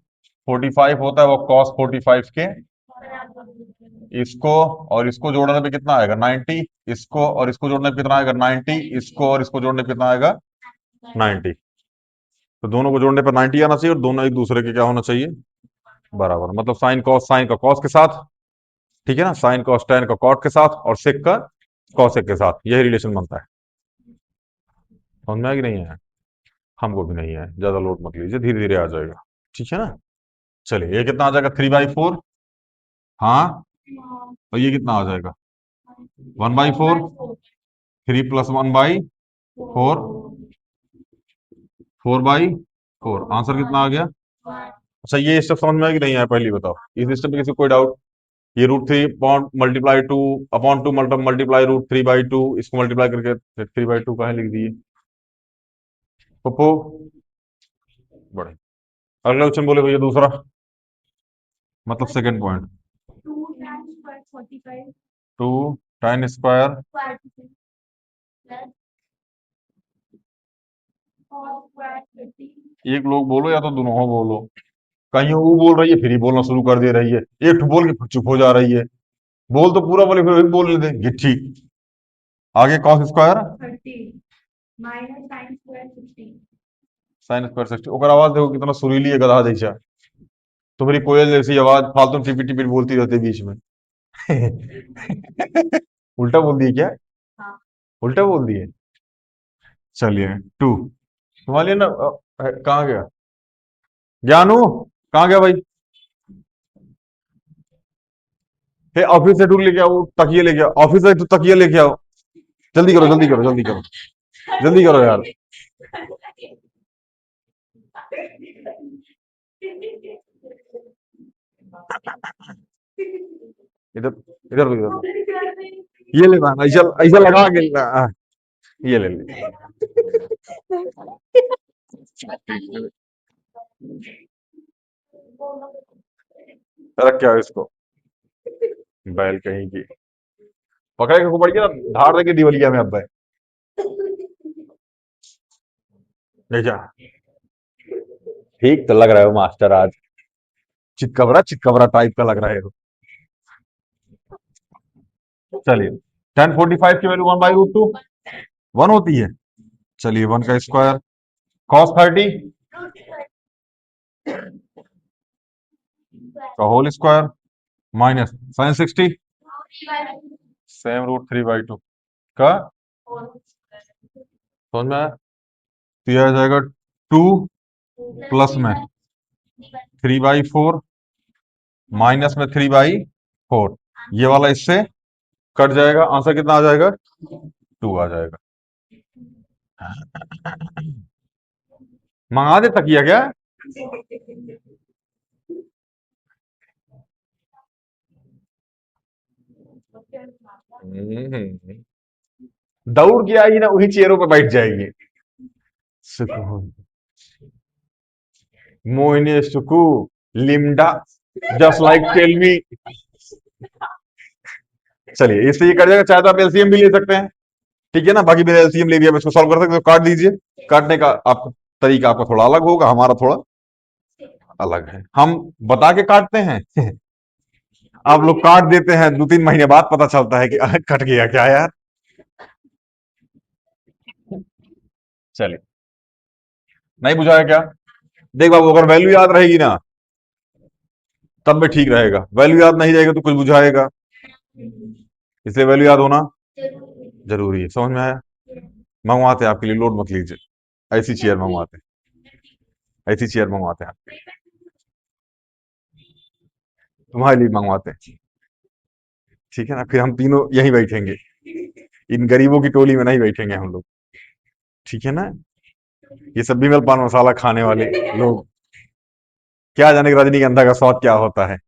45 होता है वो कॉस 45 के, इसको और इसको जोड़ने पे कितना आएगा 90, इसको और इसको जोड़ने पे कितना आएगा 90, इसको और इसको जोड़ने पे कितना आएगा 90, तो दोनों को जोड़ने पर 90 आना चाहिए, और दोनों एक दूसरे के क्या होना चाहिए, बराबर, मतलब साइन का कॉस के साथ, ठीक है ना, साइन कॉस टैन का कॉट के साथ, और सेक का कॉसेक के साथ, यही रिलेशन बनता है, समझ में आया कि नहीं है, हमको भी नहीं है, ज्यादा लोड मत लीजिए, धीरे धीरे आ जाएगा, ठीक है ना, चलिए ये कितना आ जाएगा 3/4, हाँ, और ये कितना आ जाएगा 1/4, 3 + 1/4, 4/4 आंसर कितना आ गया? अच्छा, ये स्टेप समझ में आया कि नहीं आया, पहले बताओ। इस स्टेप में किसी को कोई डाउट? ये √3 अपॉन मल्टीप्लाई 2 अपॉन 2 मल्टीप्लाई √3/2, इसको मल्टीप्लाई करके 3/2 कहाँ लिख दिए पप्पू? बड़े। अगला क्वेश्चन बोले भैया, दूसरा मतलब सेकंड पॉइंट। 2 tan स्क्वायर एक लोग बोलो या तो दोनों हो बोलो। कहीं वो बोल रही है फिर ही बोलना शुरू कर दे रही है, एक ठो बोल के फिर चुप हो जा रही है। बोल तो पूरा बोले, फिर एक बोलने दे ये ठीक। आगे कॉस स्क्वायर साइन स्क्वायर 60। ओकर आवाज देखो कितना सुरीली है, गधा जैसा। तो मेरी कोयल जैसी आवाज फालतू टिपी टिपी बोलती रहती है बीच में। उल्टा बोल दिए क्या? उल्टा बोल दिए। चलिए 2 तुम्हारे लिए ना कहाँ गया ज्ञानू? कहाँ गया भाई? हे ऑफिस से 2 लेके आओ, तकिए लेके आओ, ऑफिस से 2 तकिए लेके आओ। जल्दी करो जल्दी करो जल्दी करो जल्दी करो यार। इधर इधर इधर ये ले बहन, ऐसा ऐसा लगा के ये ले ले। रख क्या इसको, बैल कहीं की। पकड़े को बढ़िया ना, धार दे के दिवलिया में अब भाई। ले जा। ठीक तो लग रहा है वो मास्टर आज, चितकबरा टाइप का लग रहा है वो। चलिए 1045 की वैल्यू 1/√2 1 होती है। चलिए 1 का स्क्वायर cos 30 का whole square minus sine 60 same √3/2 का। समझ में आया? तो यह आ जाएगा 2 प्लस में 3/4 माइनस में 3/4। ये वाला इससे कट जाएगा, आंसर कितना आ जाएगा? 2 आ जाएगा। मंगा दे तकिया क्या? दौड़ के आएगी ना, वही चेयरों पे बैठ जाएगी। सुकून मोहिनी सुकू लिमडा जस्ट लाइक टेल मी। चलिए इससे ये कट जाएगा, चाहे तो आप एलसीएम भी ले सकते हैं। ठीक है ना, बाकी मेरा एलसीएम ले लिया, मैं इसको सॉल्व कर सकते हो, काट दीजिए। काटने का आप तरीका आपका थोड़ा अलग होगा, हमारा थोड़ा अलग है। हम बता के काटते हैं, आप लोग काट देते हैं, 2-3 महीने बाद पता चलता है कि कट गया क्या यार। चलिए नहीं बुझाया क्या? देख बाबू, अगर वैल्यू याद रहेगी ना तब भी ठीक रहेगा, वैल्यू याद नहीं रहेगा तो कुछ बुझाएगा। इसलिए वैल्यू याद होना जरूरी है। समझ में आया? मंगवाते हैं आपके लिए, लोड मत लीजिए। ऐसी चेयर मंगवाते हैं, ऐसी चेयर मंगवाते हैं, तुम्हारे लिए मंगवाते हैं। ठीक है ना, फिर हम तीनों यहीं बैठेंगे, इन गरीबों की टोली में नहीं बैठेंगे हम लोग। ठीक है ना, ये सब भी पान मसाला खाने वाले लोग, क्या जाने कि रजनीगंधा का स्वाद क्या होता है।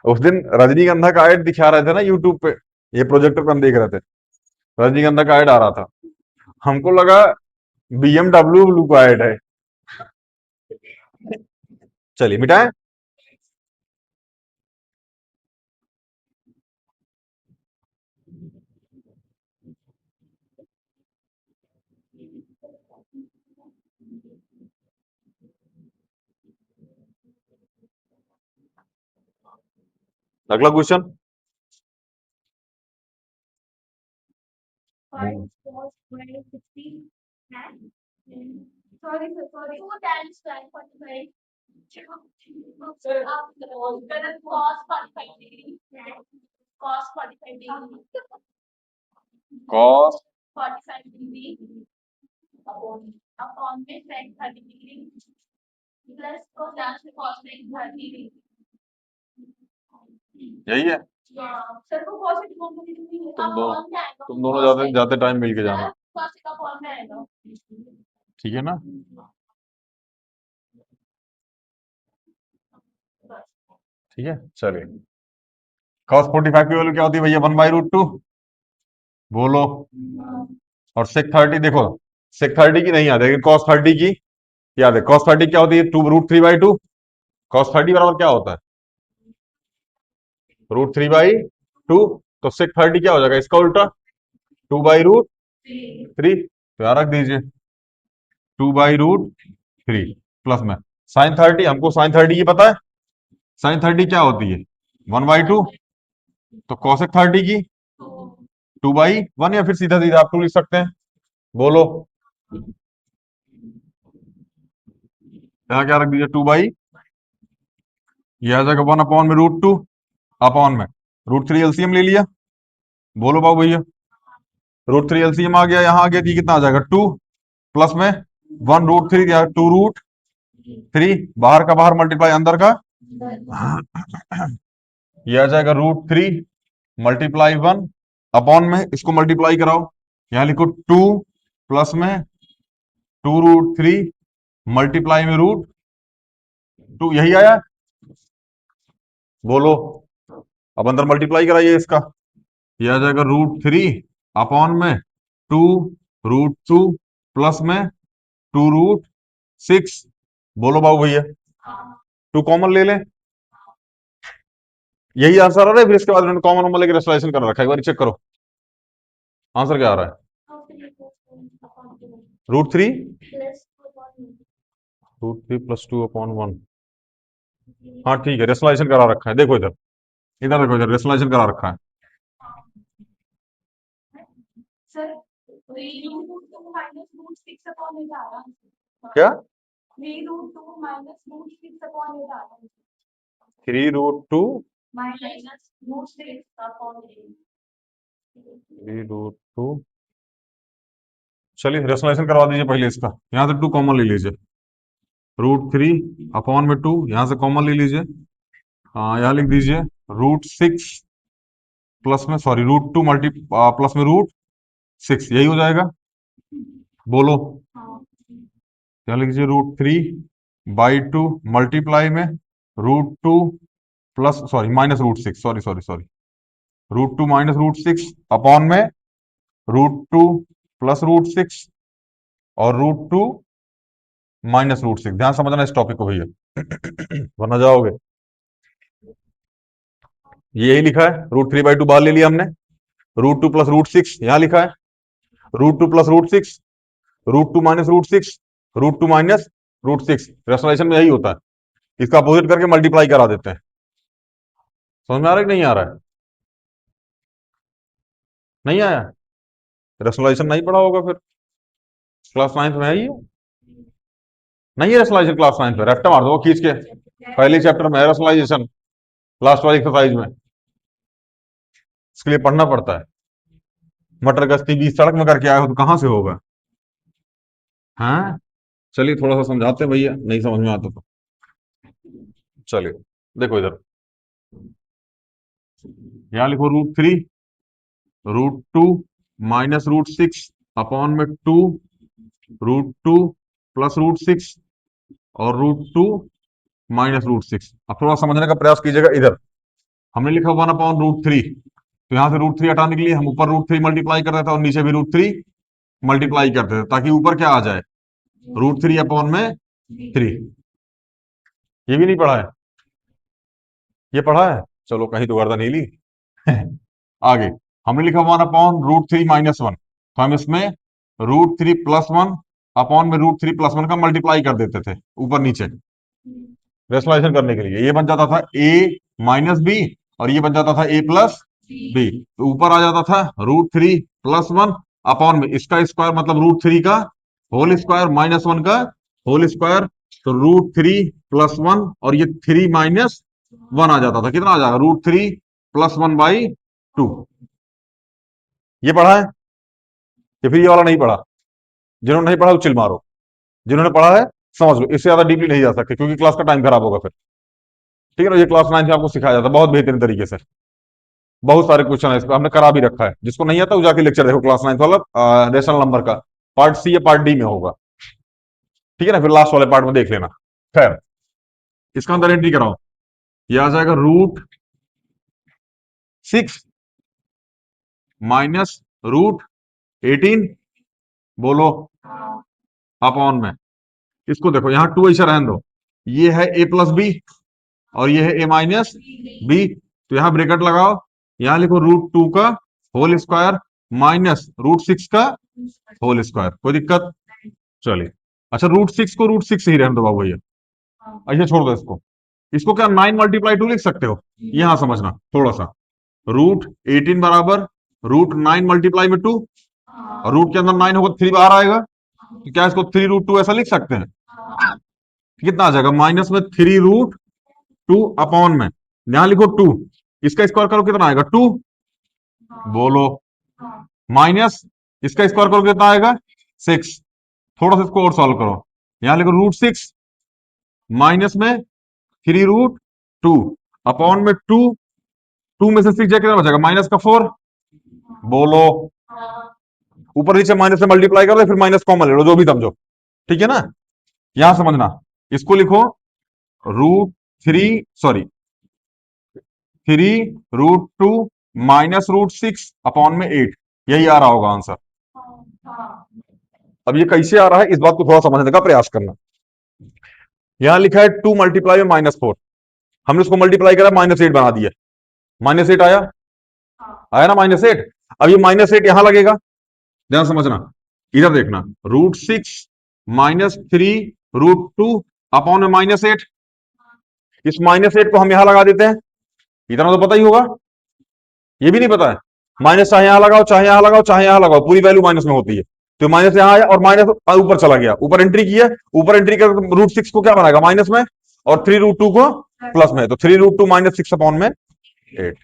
उस दिन रजनीगंधा का एड दिखा रहे थे ना यूट्यूब पे, ये प्रोजेक्टर पे हम देख रहे थे, रजनीगंधा का एड आ रहा था। हमको लगा बीएमडब्ल्यू ब्लू का एड है। चलिए मिटाएं। अगला क्वेश्चन। कॉस यही है। तुम दोनों जाते जाते टाइम मिल के जाना। ठीक है ना? ठीक है, चलिए। cos 45 की वैल्यू क्या होती है भैया? 1/√2। बोलो। और sec 30 देखो, sec 30 की नहीं याद है, लेकिन cos 30 की याद है। cos 30 क्या होती है? √3/2। cos 30 बराबर क्या होता है? √3/2। तो sec 30 क्या हो जाएगा इसका उल्टा? 2/√3। तो यार रख दीजिए 2/√3 प्लस में साइन 30। हमको साइन 30 की पता है। साइन 30 क्या होती है? 1/2। तो cosec 30 की 2/1, या फिर सीधा सीधा आप 2 लिख सकते हैं। बोलो। यहाँ क्या रख दीजिए? 2/, यह आ जाएगा 1/√2 अपॉन में √3 एलसीएम ले लिया। बोलो बाबू भैया, √3 एलसीएम आ गया, यहाँ आ गया, तो ये कितना आ जाएगा? 2 प्लस में 1√3 या 2√3, बाहर का बाहर मल्टीप्लाई अंदर का, ये आ जाएगा √3 × 1 अपॉन में इसको मल्टीप्लाई कराओ। यहां लिखो 2 प्लस में 2√3 मल्टीप्लाई में √2, यही आया। बोलो। अब अंदर मल्टीप्लाई कराइए इसका, यह आ जाएगा √3 अपॉन में 2√2 प्लस में 2√6। बोलो बाबू भैया, 2 कॉमन ले लें, यही आंसर आ रहा है। फिर इसके बाद उन्होंने कॉमन नंबर लेकर रेशनलाइजेशन कर रखा है, एक बार चेक करो आंसर क्या आ रहा है। √3 √3 + 2/1। हाँ ठीक है, रेशनलाइजेशन करा रखा है। देखो इधर, इधर देखो, इधर रेशनलाइजेशन करा रखा है। क्या? 3√2 3√2। चलिए रेशनलाइजेशन करवा दीजिए पहले इसका। यहां से 2 कॉमन ले लीजिए, √3 अपॉन में 2, यहां से कॉमन ले लीजिए। यहाँ लिख दीजिए √6 प्लस में, सॉरी √2 प्लस में √6, यही हो जाएगा। बोलो। यहाँ लिख दीजिए √3/2 मल्टीप्लाई में √2 plus, sorry minus √6, sorry sorry sorry, √2 minus √6 upon में √2 प्लस √6 और √2 माइनस √6। ध्यान समझना इस टॉपिक को भैया, वरना जाओगे। यही लिखा है, √3/2 बाहर ले लिया हमने, √2 प्लस √6 यहां लिखा है, √2 प्लस √6, √2 माइनस √6, √2 माइनस √6। रेशनलाइजेशन में यही होता है, इसका अपोजिट करके मल्टीप्लाई करा देते हैं। समझ में आ रहा है कि नहीं आ रहा है? नहीं आया? रेशनलाइजेशन नहीं पढ़ा होगा फिर, क्लास 9th में है ये। नहीं है रेशनलाइजेशन क्लास 9th में? रट्टा मार दो खींच के, पहले चैप्टर में है रेशनलाइजेशन, लास्ट वाली एक्सरसाइज में। इसके लिए पढ़ना पड़ता है। मटर गश्ती 20 सड़क में करके आए हो तो कहां से होगा? हाँ, चलिए थोड़ा सा समझाते हैं भैया, नहीं समझ में आता तो। चलिए देखो इधर, यहां लिखो √3 √2 माइनस √6 अपॉन में 2 √2 प्लस √6 और √2 माइनस √6। अब थोड़ा समझने का प्रयास कीजिएगा। इधर हमने लिखा 1/√3, तो यहां से √3 हटाने के लिए हम ऊपर √3 मल्टीप्लाई कर देते हैं और नीचे भी √3 मल्टीप्लाई करते हैं, ताकि ऊपर क्या आ जाए? √3 अपॉन में 3। ये भी नहीं पढ़ा है? ये पढ़ा है? चलो कहीं तो गर्दन हिली। आगे हमने लिखा 1/√3 - 1, तो हम इसमें √3 + 1 अपॉन में √3 + 1 का मल्टीप्लाई कर देते थे ऊपर नीचे, रेशनलाइजेशन करने के लिए। ये बन जाता था a माइनस बी, और ये बन जाता था a प्लस बी। तो ऊपर आ जाता था √3 + 1 अपॉन में इसका स्क्वायर, मतलब √3 का होल स्क्वायर माइनस 1 का होल स्क्वायर। तो √3 + 1, और ये 3 माइनस 1 आ जाता था। कितना आ जाएगा? √3 + 1/2। ये पढ़ा है या फिर ये वाला नहीं पढ़ा? जिन्होंने नहीं पढ़ा वो चिल मारो, जिन्होंने पढ़ा है समझ लो। इससे ज्यादा डीपली नहीं जा सकते, क्योंकि क्लास का टाइम खराब होगा फिर। ठीक है ना? ये क्लास 9 में आपको सिखाया जाता है बहुत बेहतरीन तरीके से। बहुत सारे क्वेश्चन है, इसको हमने करा भी रखा है। जिसको नहीं आता वो जाके लेक्चर देखो, क्लास 9 वाला, नेशनल नंबर का पार्ट सी या पार्ट डी में होगा। ठीक है ना, फिर लास्ट वाले पार्ट में देख लेना। खैर, इसका अंदर एंट्री कराओ, ये आ जाएगा √6 माइनस √18, बोलो, अपॉन में। इसको देखो, यहां 2 ऐसा रहने दो, ये है a प्लस बी और ये है a माइनस बी, तो यहां ब्रैकेट लगाओ, यहां लिखो √2 का होल स्क्वायर माइनस √6 का होल स्क्वायर। कोई दिक्कत? चलिए, अच्छा, √6 को √6 ही रहने दो बाबू भैया, ऐसे छोड़ दो इसको। इसको क्या 9 × 2 लिख सकते हो? यहां समझना थोड़ा सा, √18 बराबर √9 × 2, और रूट के अंदर 9 होगा, 3 बाहर आएगा, तो क्या इसको 3√2 ऐसा लिख सकते हैं? कितना आ जाएगा? माइनस में 3√2 अपॉन में, यहां लिखो 2, इसका स्क्वायर करो कितना आएगा? 2, बोलो, माइनस इसका स्क्वायर करो कितना आएगा? 6। थोड़ा सा इसको और सॉल्व करो, यहां लिखो √6 माइनस में 3√2 अपॉन में 2, 2 में से 6 जाए कितना बचेगा? माइनस का 4, बोलो, ऊपर नीचे माइनस से मल्टीप्लाई कर दो, फिर माइनस कॉमन ले लो, जो भी समझो, ठीक है ना। यहां समझना, इसको लिखो √3, सॉरी, 3√2 माइनस √6 अपॉन में 8, यही आ रहा होगा आंसर। अब ये कैसे आ रहा है, इस बात को थोड़ा समझने का प्रयास करना। यहां लिखा है 2 मल्टीप्लाई में -4, हमने उसको मल्टीप्लाई करा, -8 बना दिया, -8 आया, आया ना -8। अब ये -8 यहां लगेगा, ध्यान समझना, इधर देखना, √6 माइनस 3√2 अपॉन में -8, इस -8 को हम यहां लगा देते हैं, इतना तो पता ही होगा, ये भी नहीं पता है, माइनस चाहे यहां लगाओ, चाहे यहां लगाओ, चाहे यहां लगाओ, पूरी वैल्यू माइनस में होती है, तो माइनस यहां आया और माइनस ऊपर चला गया, ऊपर एंट्री की है, ऊपर एंट्री कर √6 को क्या बनाएगा? माइनस में, और 3√2 को प्लस में, तो 3√2 माइनस 6 अपॉन में 8।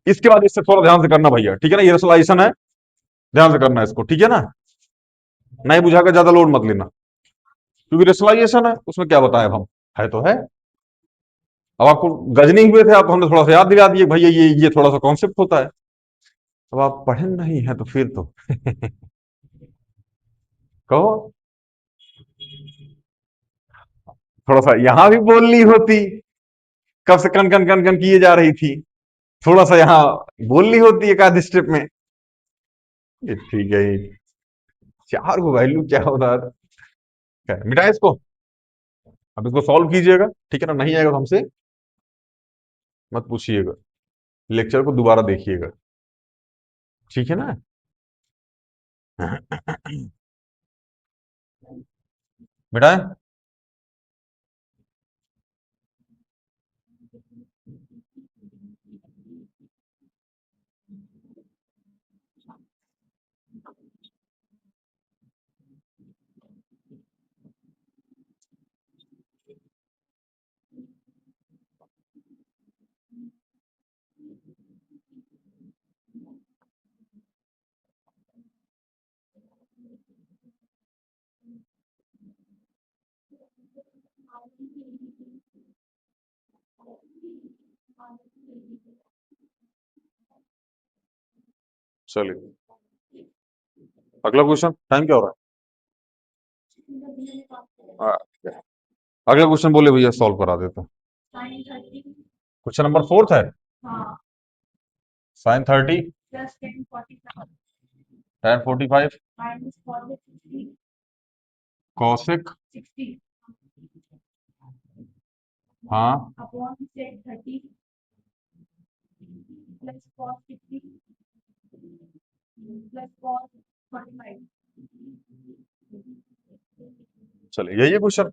इसके बाद इससे थोड़ा ध्यान से करना भैया, ठीक है ना, ये रेशनलाइजेशन है, ध्यान से करना इसको, ठीक है ना, नहीं बुझाकर ज्यादा लोड मत लेना, क्योंकि रेशनलाइजेशन है, उसमें क्या बताएं अब हम, है तो है। अब आपको गज नहीं हुए थे आप, हमने थोड़ा सा याद दिला दिए भैया, ये थोड़ा सा कॉन्सेप्ट होता है। अब आप पढ़े नहीं है तो फिर तो कहो, थोड़ा सा यहां भी बोलनी होती, कब से कन कन कन कन किए जा रही थी, थोड़ा सा यहाँ बोलनी होती है एक आध स्टेप में। ये ठीक है, ये 4 को वैल्यू क्या होता है, मिटाए इसको, अब इसको सॉल्व कीजिएगा, ठीक है ना, नहीं आएगा तो हमसे मत पूछिएगा, लेक्चर को दोबारा देखिएगा, ठीक है ना। मिटाए, चलिए अगला क्वेश्चन, टाइम क्या हो रहा है? अगला क्वेश्चन बोले भैया, सॉल्व करा देते हैं। क्वेश्चन नंबर 4 है, sin 30 tan 45 cosec, हाँ, चलिए यही है क्वेश्चन।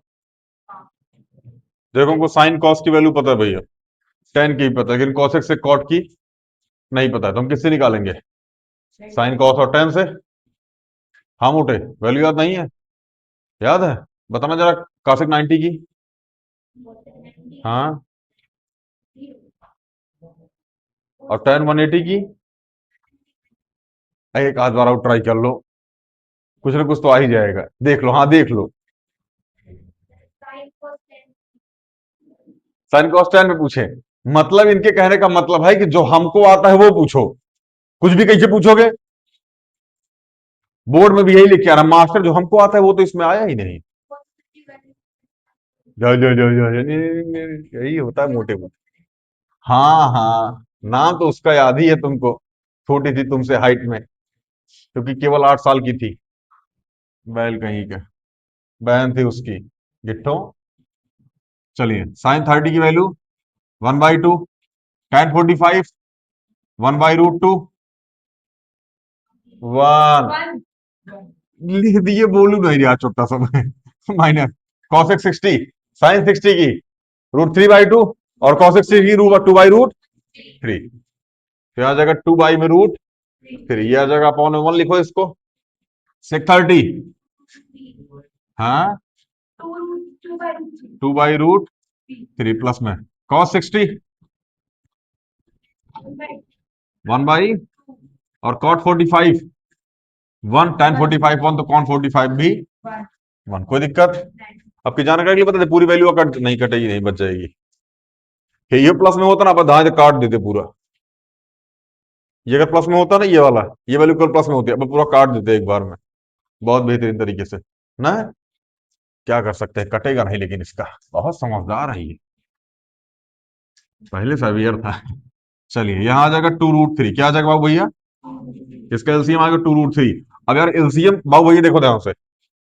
देखो, हमको साइन कॉस की वैल्यू पता है भैया, टेन की भी पता है, लेकिन कॉसेक से कॉट की नहीं पता है, तो हम किससे निकालेंगे? साइन कॉस और टेन से। हाँ मोटे, वैल्यू याद नहीं है? याद है, बताना जरा, कॉसेक 90 की। हाँ, और टेन 180 की। एक आध बार और ट्राई कर लो, कुछ ना कुछ तो आ ही जाएगा, देख लो, हाँ देख लो। साइन कॉस टेन में पूछे, मतलब इनके कहने का मतलब है कि जो हमको आता है वो पूछो, कुछ भी कैसे पूछोगे। बोर्ड में भी यही लिख के आना, मास्टर जो हमको आता है वो तो इसमें आया ही नहीं। यही होता है मोटे मोटे। हाँ हाँ, नाम तो उसका याद ही है तुमको, छोटी थी तुमसे हाइट में, क्योंकि केवल 8 साल की थी। बैल कहीं का, बहन थी उसकी, गिट्टो। चलिए, sin 30 की वैल्यू 1/2, tan 45 1/√2, 1 लिख दिए, बोलू नहीं रहा छोटा सा मैं। माइनस cos 60, sin 60 की √3/2, और cos 60 की √2/√3, तो आ जाएगा 2 में √3, ये आ जाएगा अपॉन में 1, लिखो इसको। sec 30, हाँ, 2/√3 प्लस में cos 60 1/, और cot 45 1, tan 45 1, तो cot 45 भी 1। कोई दिक्कत? आपकी जानकारी के लिए बता दे, पूरी वैल्यू कट नहीं, कटेगी नहीं, बच जाएगी। ये प्लस में होता ना, अपन धाए काट देते पूरा। ये अगर प्लस में होता ना, ये वाला, ये वैल्यू कल प्लस में होती है, अब पूरा काट देते एक बार में, बहुत बेहतरीन तरीके से ना। क्या कर सकते हैं, कटेगा नहीं, लेकिन इसका बहुत समझदार है ये, पहले से अवेयर था। चलिए, यहां आ जाएगा 2√3, क्या आ जाएगा बाबू भैया? इसका एलसीएम आएगा 2√3। अब यार एलसीएम बाबू भैया देखो ध्यान से,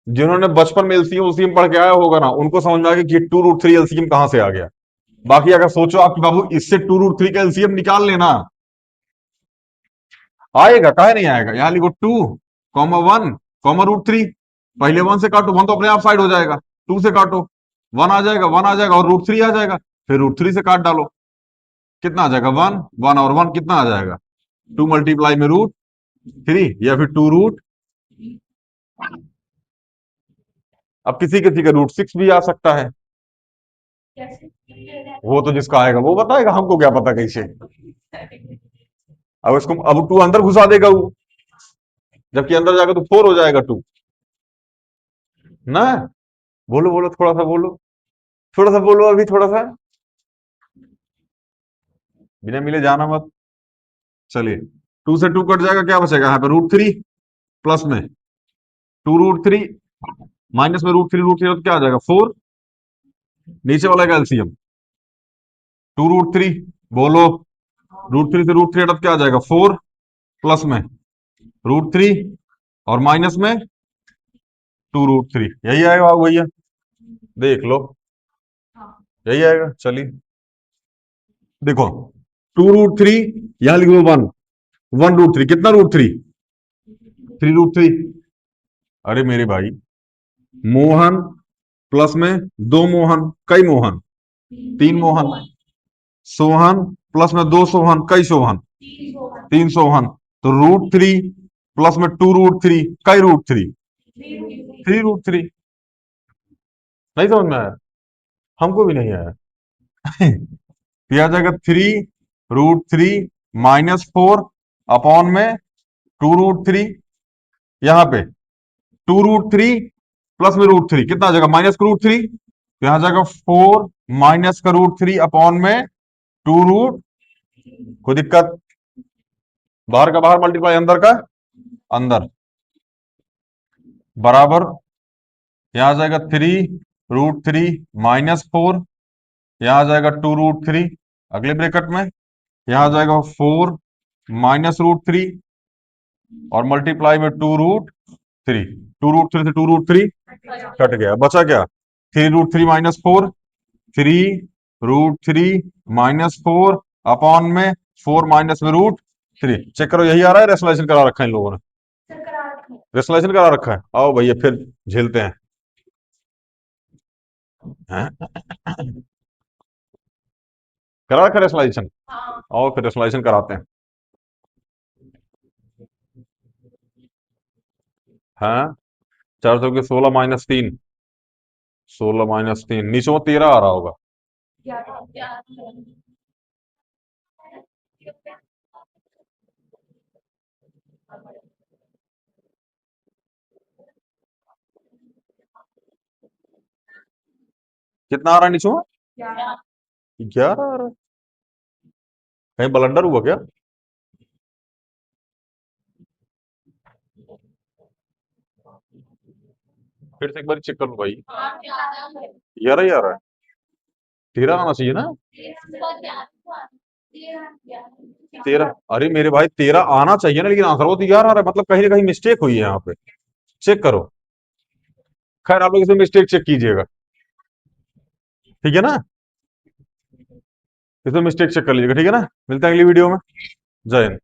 जिन्होंने बचपन में एलसीएम उलसीएम पढ़ के आया होगा ना, उनको समझ में आ गया कि 2√3 एलसीएम कहां से आ गया। बाकी अगर सोचो आप कि बाबू इससे 2√3 का एलसीएम निकाल लेना, आएगा, काहे नहीं आएगा? यहां लिखो 2, 1, पहले 1 से काटो, 1 तो अपने आप साइड हो जाएगा, 2 से काटो, 1 आ जाएगा, और √3 आ जाएगा, फिर √3 से काट डालो, कितना आ जाएगा? 1, 1 और 1 कितना आ जाएगा? 2 मल्टीप्लाई में √3, या फिर 2 अब किसी किसी का √6 भी आ सकता है, वो तो जिसका आएगा वो बताएगा, हमको क्या पता कैसे। अब इसको, अब 2 अंदर घुसा देगा वो, जबकि अंदर जाकर तो 4 हो जाएगा 2 ना। बोलो बोलो, थोड़ा सा बोलो, थोड़ा सा बोलो, अभी थोड़ा सा, बिना मिले जाना मत। चलिए, 2 से 2 कट जाएगा, क्या बचेगा यहाँ पे? √3 प्लस में 2√3, माइनस में √3, तो क्या आ जाएगा? 4, नीचे वाला का एलसीएम 2√3, बोलो, √3 से √3 हटा, क्या आ जाएगा? 4 प्लस में √3, और माइनस में 2√3, यही आएगा बाबू भैया, देख लो, यही आएगा। चलिए देखो, 2√3, यहां लिख लो 1 √3, कितना √3? 3√3। अरे मेरे भाई, मोहन प्लस में 2 मोहन, कई मोहन? 3 मोहन। सोहन प्लस में 2 सोहन, कई सोहन? 3 सोहन। तो √3 प्लस में 2√3, कई √3? 3√3। नहीं समझ में आया? हमको भी नहीं आया। तो यह आ जाएगा 3√3 -4 अपॉन में 2√3, यहां पे 2√3 प्लस में √3, कितना आ जाएगा? -√3, तो यहां जाएगा 4 माइनस का √3 अपॉन में 2 कोई दिक्कत? बाहर का बाहर मल्टीप्लाई, अंदर का अंदर, बराबर, यहां आ जाएगा 3√3 -4, यहां आ जाएगा 2√3 अगले ब्रैकेट में, यहां आ जाएगा 4 -√3, और मल्टीप्लाई में 2√3, 2√3 से 2√3 कट गया, बचा क्या? 3√3 -4, 3√3 -4 अपॉन में 4 माइनस में √3। चेक करो, यही आ रहा है, रेशनलाइजेशन करा रखा है इन लोगों ने, रेशनलाइजेशन करा रखा है। आओ भैया फिर झेलते हैं। करा रखा है रेशनलाइजेशन, आओ फिर रेशनलाइजेशन कराते हैं। हाँ, 4 के 16 - 3, 16 - 3, नीचे में 13 आ रहा होगा। कितना आ रहा है नीचे में? 11 आ रहा है, कहीं ब्लंडर हुआ क्या? फिर से एक बार चेक कर लो भाई। 11 ही आ रहा है। 13 आना चाहिए ना। 13, अरे मेरे भाई 13 आना चाहिए ना, लेकिन आंसर वो तो 11 आ रहा है, मतलब कहीं ना कहीं मिस्टेक हुई है यहाँ पे। चेक करो। खैर आप लोग इसमें मिस्टेक चेक कीजिएगा, ठीक है ना। इसमें मिस्टेक चेक कर लीजिएगा, ठीक है ना। मिलते हैं अगली वीडियो में। जय हिंद।